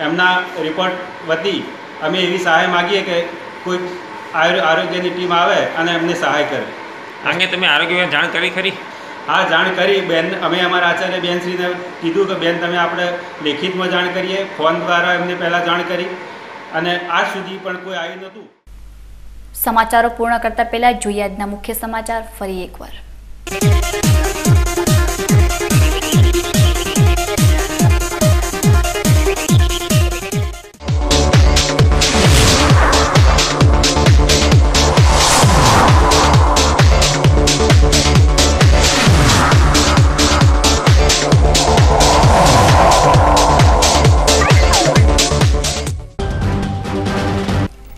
એમના રિપોર્ટ વતી અમે એવી સહાય માગીએ કે કોઈ આરોગ્યની ટીમ આવે અને એમને સહાય કરે. અંગે તમે આરોગ્ય જાણ કરી ખરી? હા, જાણ કરી બેન. અમે અમારા આચાર્ય બેનશ્રીને કીધું કે બેન તમે આપણે લેખિતમાં જાણ કરીએ. ફોન દ્વારા એમને પહેલાં જાણ કરી અને આજ સુધી પણ કોઈ આવ્યું નહોતું. સમાચારો પૂર્ણ કરતા પહેલા જોઈએ આજના મુખ્ય સમાચાર ફરી એકવાર.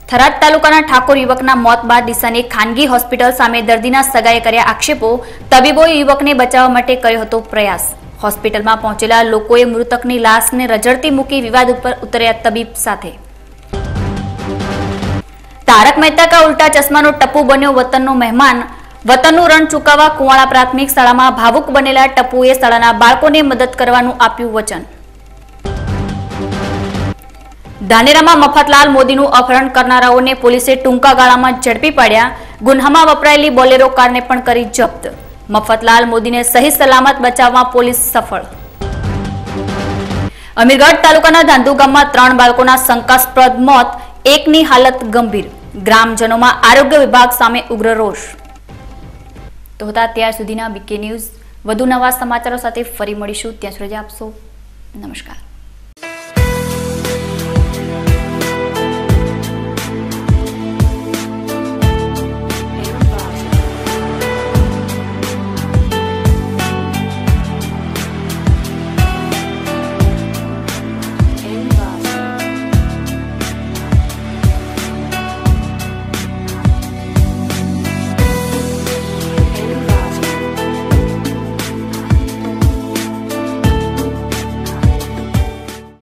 થરાદ તાલુકાના ઠાકોર યુવકના મોત બાદ ડીસાની ખાનગી હોસ્પિટલ સામે દર્દીના સગાએ કર્યા આક્ષેપો. તબીબોએ યુવકને બચાવવા માટે કર્યો હતો પ્રયાસ. હોસ્પિટલમાં પહોંચેલા લોકોએ મૃતકની લાશને રઝળતી મૂકી વિવાદ ઉપર ઉતર્યા તબીબ સાથે. તારક મહેતા કા ઉલ્ટા ચશ્માનો ટપ્પુ બન્યો વતનનો મહેમાન. વતનનું રણ ચૂકવવા કુવાડા પ્રાથમિક શાળામાં ભાવુક બનેલા ટપ્પુએ શાળાના બાળકોને મદદ કરવાનું આપ્યું વચન. ધાનેરામાં મફતલાલ મોદીનું અપહરણ કરનારાઓને પોલીસે ટૂંકા ગાળામાં ઝડપી પાડ્યા. ગુન્હામાં વપરાયેલી બોલેરો કારને પણ કરી જપ્ત. મફતલાલ મોદીને સહી સલામત બચાવવા પોલીસ સફળ. અમીરગઢ તાલુકાના ધાંધુ ગામમાં 3 બાળકોના શંકાસ્પદ મોત, એકની હાલત ગંભીર. ગ્રામજનોમાં આરોગ્ય વિભાગ સામે ઉગ્ર રોષ. તો હતા ત્યાર સુધીના BK ન્યૂઝ. વધુ નવા સમાચારો સાથે ફરી મળીશું. ત્યાં સુધી આપશો નમસ્કાર.